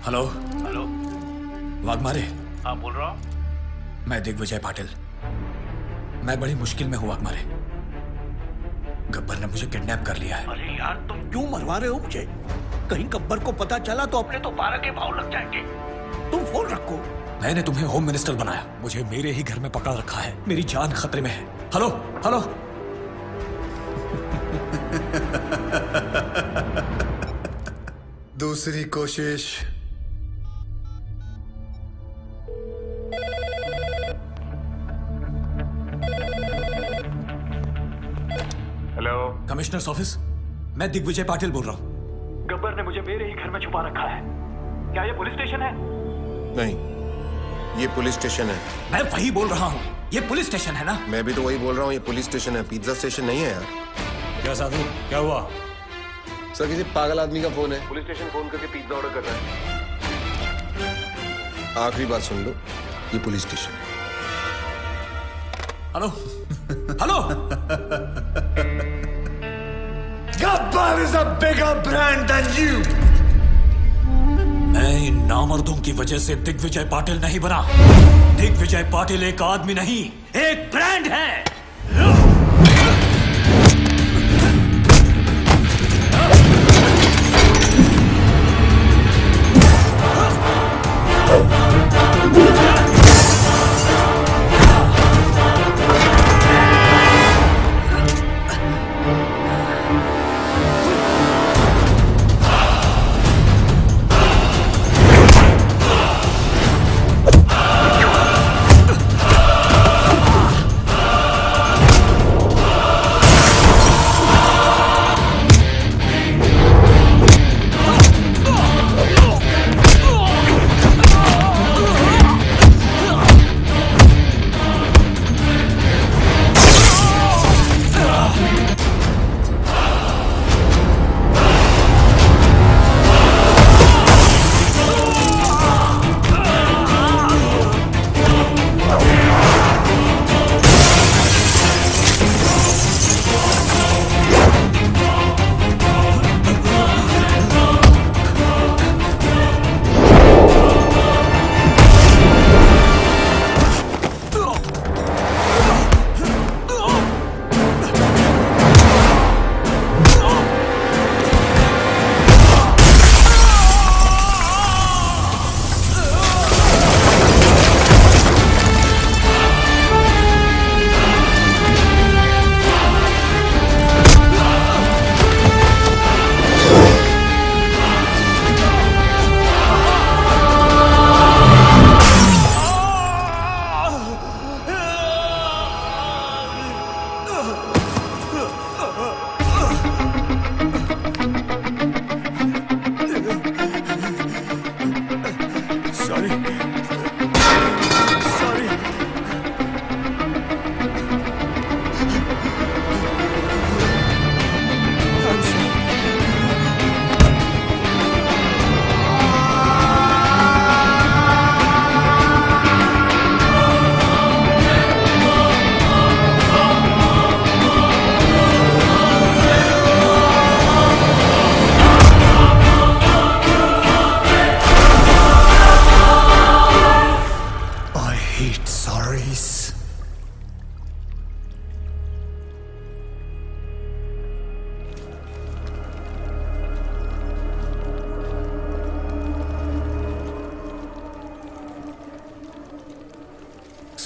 Hello hello, Waghmare. हाँ बोल रहा हूँ। मैं दिग्विजय पाटिल। मैं बड़ी मुश्किल में हूं वाघमारे। गब्बर ने मुझे किडनैप कर लिया है। अरे यार, तुम क्यों मरवा रहे हो मुझे? कहीं गब्बर को पता चला तो अपने तो 12 के भाव लग जाएंगे। तुम फोन रखो। मैंने तुम्हें होम मिनिस्टर बनाया, मुझे मेरे ही घर में पकड़ रखा है। मेरी जान खतरे में है। Hello hello. दूसरी कोशिश। Hello, commissioners office. मैं दिग्विजय पाटिल बोल रहा हूँ। गब्बर ने मुझे मेरे ही घर में छुपा रखा है। क्या ये पुलिस स्टेशन है? नहीं, ये पुलिस स्टेशन है। मैं वही बोल रहा हूँ, ये पुलिस स्टेशन है ना? मैं भी तो वही बोल रहा हूँ, ये पुलिस स्टेशन है, पिज्जा स्टेशन नहीं है यार। क्या साधु, क्या हुआ? सर, किसी पागल आदमी का फोन है। पुलिस स्टेशन फोन करके पिज्जा ऑर्डर कर रहा है। आखिरी बात सुन लो, ये पुलिस स्टेशन है। Hello hello. Gabbar is a bigger brand than you. मैं इन नामर्दों की वजह से दिग्विजय पाटिल नहीं बना। दिग्विजय पाटिल एक आदमी नहीं, एक ब्रांड है।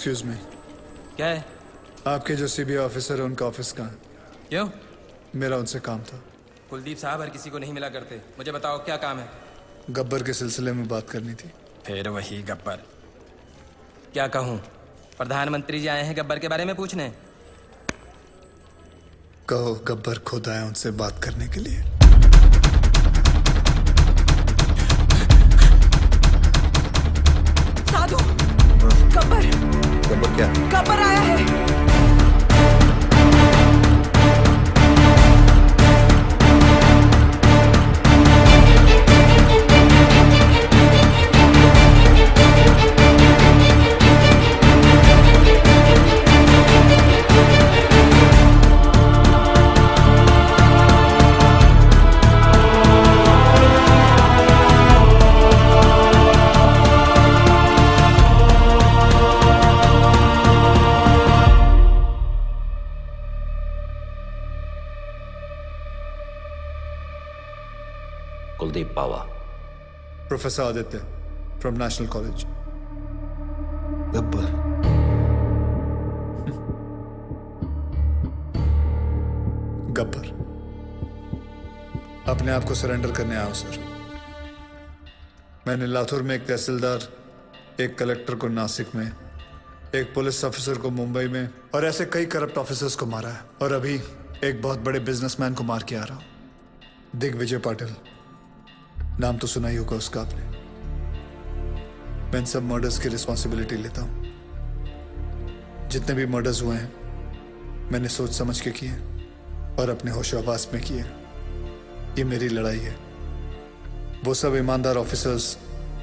Excuse me. क्या है? आपके जो सीबीआई ऑफिसर है उनका ऑफिस कहाँ है? क्यों? मेरा उनसे काम था। कुलदीप साहब हर किसी को नहीं मिला करते। मुझे बताओ क्या काम है? गब्बर के सिलसिले में बात करनी थी। फिर वही गब्बर। क्या कहूँ? प्रधानमंत्री जी आए हैं गब्बर के बारे में पूछने। कहो गब्बर खुद आए उनसे बात करने के लिए। साधु, गब्बर। गब्बर क्या? गब्बर आया है। Kuldeep Pawa. Professor Aditya from national college. Gabbar. Gabbar अपने आप को सरेंडर करने आया हूं सर। मैंने लातूर में एक तहसीलदार, एक कलेक्टर को नासिक में, एक पुलिस ऑफिसर को मुंबई में और ऐसे कई करप्ट ऑफिसर्स को मारा है। और अभी एक बहुत बड़े बिजनेसमैन को मार के आ रहा हूं, दिग्विजय पाटिल। नाम तो सुना ही होगा उसका आपने। मैं इन सब मर्डर्स की रिस्पॉन्सिबिलिटी लेता हूं। जितने भी मर्डर्स हुए हैं मैंने सोच समझ के किए और अपने होशो-हवास में किए। ये मेरी लड़ाई है। वो सब ईमानदार ऑफिसर्स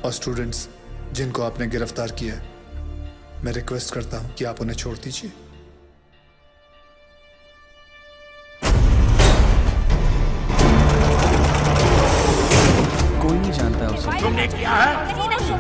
और स्टूडेंट्स जिनको आपने गिरफ्तार किया है, मैं रिक्वेस्ट करता हूं कि आप उन्हें छोड़ दीजिए। कोई नहीं जानता उसे। तुमने किया है?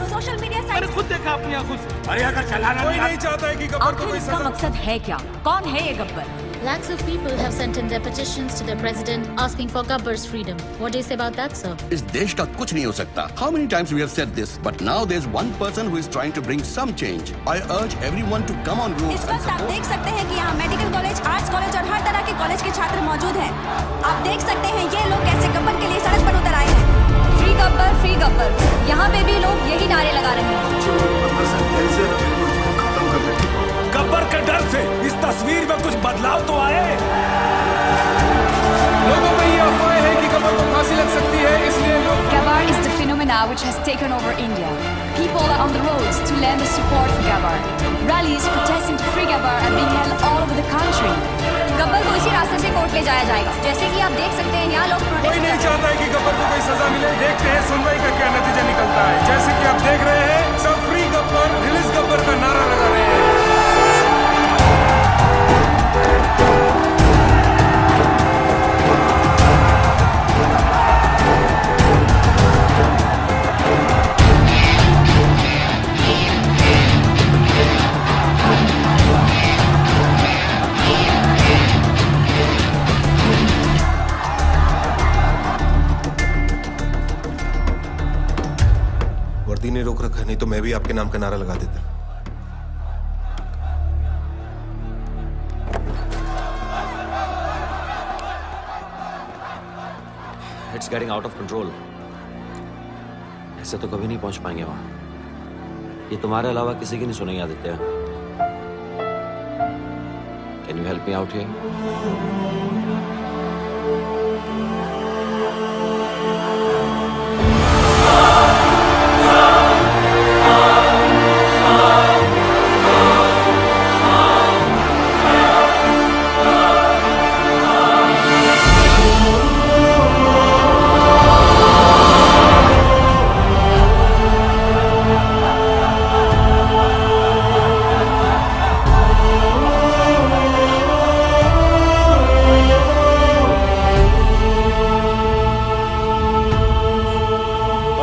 Social media site. मैंने खुद देखा अपनी आंखों से। अरे अगर चलाना कोई नहीं चाहता है कि गब्बर को कोई इसका मकसद है क्या? कौन है ये Gabbar? Lakhs of people have sent in their petitions to the president asking for Gabbar's freedom. What do you say about that, sir? इस देश का कुछ नहीं हो सकता. How many times we have said this, but now there's one person who is trying to bring some change. I urge everyone to come on roads इस and वक्त आप support. देख सकते हैं कि यहाँ मेडिकल कॉलेज, आर्ट्स कॉलेज और हर तरह के कॉलेज के छात्र मौजूद हैं। आप देख सकते हैं ये लोग कैसे गब्बर के लिए सड़क पर उतर आए हैं। फ्री गब्बर, यहाँ पे भी लोग यही नारे लगा रहे हैं। गब्बर के डर से इस तस्वीर में कुछ बदलाव तो आए। लोगों में ये अफवाह है कि गब्बर को फांसी लग सकती है, इसलिए लोग Gabbar is the phenomena which has taken over India. People are on the roads to lend their support for Gabbar. Rallies protesting to free Gabbar are being held all over the country. Gabbar को इसी रास्ते से कोर्ट ले जाया जाएगा। जैसे कि आप देख सकते हैं यहाँ लोग प्रोटेस्ट कोई नहीं चाहता है कि गब्बर को कोई सजा मिले। देखते हैं सुनवाई का क्या नतीजा निकलता है। जैसे कि आप देख रहे हैं, सब फ्री गब्बर, रिलीज गब्बर का नारा लगा रहे हैं। वर्दी ने रोक रखा, नहीं तो मैं भी आपके नाम का नारा लगा देता। It's getting out of control. ऐसे तो कभी नहीं पहुंच पाएंगे वहां। ये तुम्हारे अलावा किसी की नहीं सुनेंगे Aditya. Can you help me out here?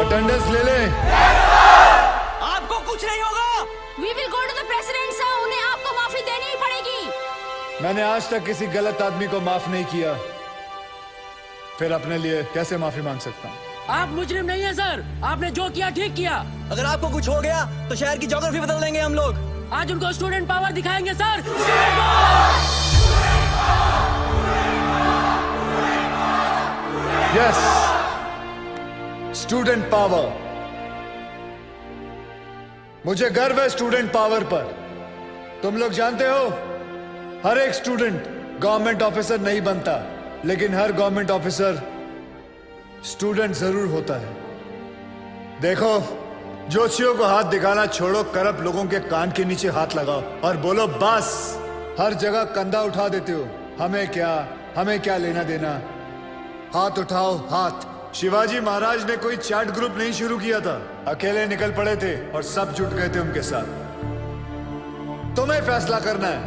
Attendance ले ले। आपको कुछ नहीं होगा। We will go to the president, sir. उन्हें आपको माफी देनी ही पड़ेगी। मैंने आज तक किसी गलत आदमी को माफ नहीं किया, फिर अपने लिए कैसे माफी मांग सकता हूँ? आप मुजरिम नहीं है सर। आपने जो किया ठीक किया। अगर आपको कुछ हो गया तो शहर की ज्योग्राफी बदल देंगे हम लोग। आज उनको स्टूडेंट पावर दिखाएंगे सर। Yes, student power. मुझे गर्व है स्टूडेंट पावर पर। तुम लोग जानते हो, हर एक स्टूडेंट गवर्नमेंट ऑफिसर नहीं बनता, लेकिन हर गवर्नमेंट ऑफिसर स्टूडेंट जरूर होता है। देखो, जोशियों को हाथ दिखाना छोड़ो, करप्ट लोगों के कान के नीचे हाथ लगाओ और बोलो बस। हर जगह कंधा उठा देते हो, हमें क्या लेना देना। हाथ उठाओ, हाथ। शिवाजी महाराज ने कोई चैट ग्रुप नहीं शुरू किया था, अकेले निकल पड़े थे और सब जुट गए थे उनके साथ। तुम्हें फैसला करना है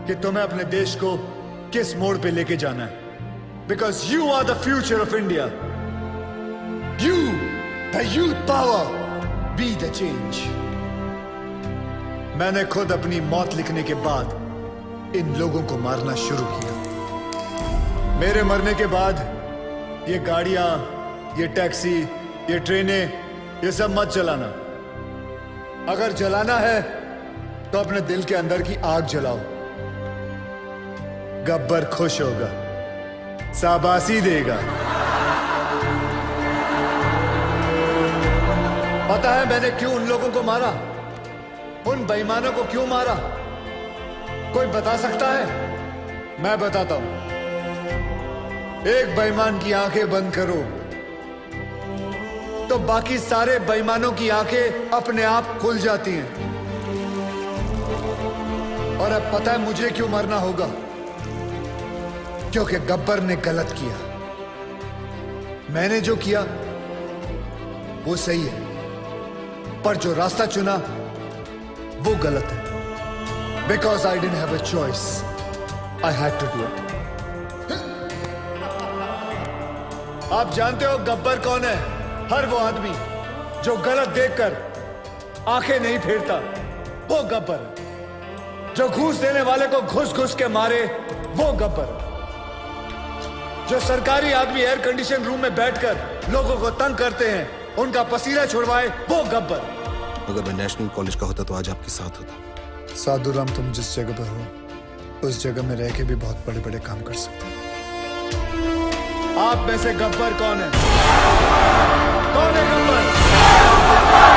कि तुम्हें अपने देश को किस मोड़ पे लेके जाना है। Because you are the future of India. You, the youth power, be the change. मैंने खुद अपनी मौत लिखने के बाद इन लोगों को मारना शुरू किया। मेरे मरने के बाद ये गाड़ियां, ये टैक्सी, ये ट्रेनें, ये सब मत जलाना। अगर जलाना है तो अपने दिल के अंदर की आग जलाओ। गब्बर खुश होगा, शाबाशी देगा। पता है मैंने क्यों उन लोगों को मारा, उन बेईमानों को क्यों मारा? कोई बता सकता है? मैं बताता हूं। एक बेईमान की आंखें बंद करो तो बाकी सारे बेईमानों की आंखें अपने आप खुल जाती हैं। और अब पता है मुझे क्यों मरना होगा? क्योंकि गब्बर ने गलत किया। मैंने जो किया वो सही है, पर जो रास्ता चुना वो गलत है। Because I didn't have a choice, I had to do it. आप जानते हो गब्बर कौन है? हर वो आदमी जो गलत देखकर आंखें नहीं फेरता, वो गब्बर है। जो घूस देने वाले को घुस घुस के मारे, वो गब्बर है। जो सरकारी आदमी एयर कंडीशन रूम में बैठकर लोगों को तंग करते हैं, उनका पसीना छुड़वाए, वो गब्बर। अगर मैं नेशनल कॉलेज का होता तो आज आपके साथ होता। साधुराम, तुम जिस जगह पर हो उस जगह में रह के भी बहुत बड़े बड़े काम कर सकते हो। आप में से गब्बर कौन है? कौन है गब्बर?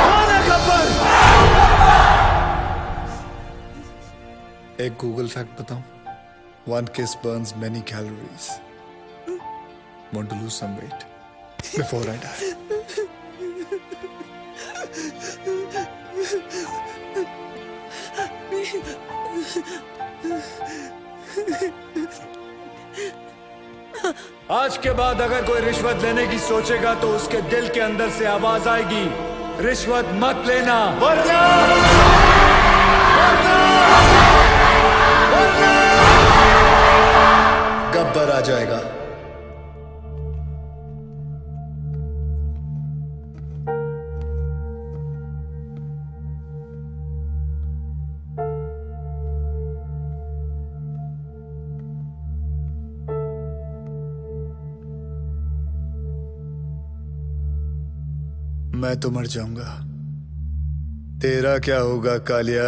कौन है गब्बर? एक गूगल फैक्ट बताऊं? 1 kiss burns many calories. Want to lose some weight before I die? आज के बाद अगर कोई रिश्वत लेने की सोचेगा तो उसके दिल के अंदर से आवाज आएगी, रिश्वत मत लेना, वरना गब्बर आ जाएगा। मैं तो मर जाऊंगा, तेरा क्या होगा कालिया?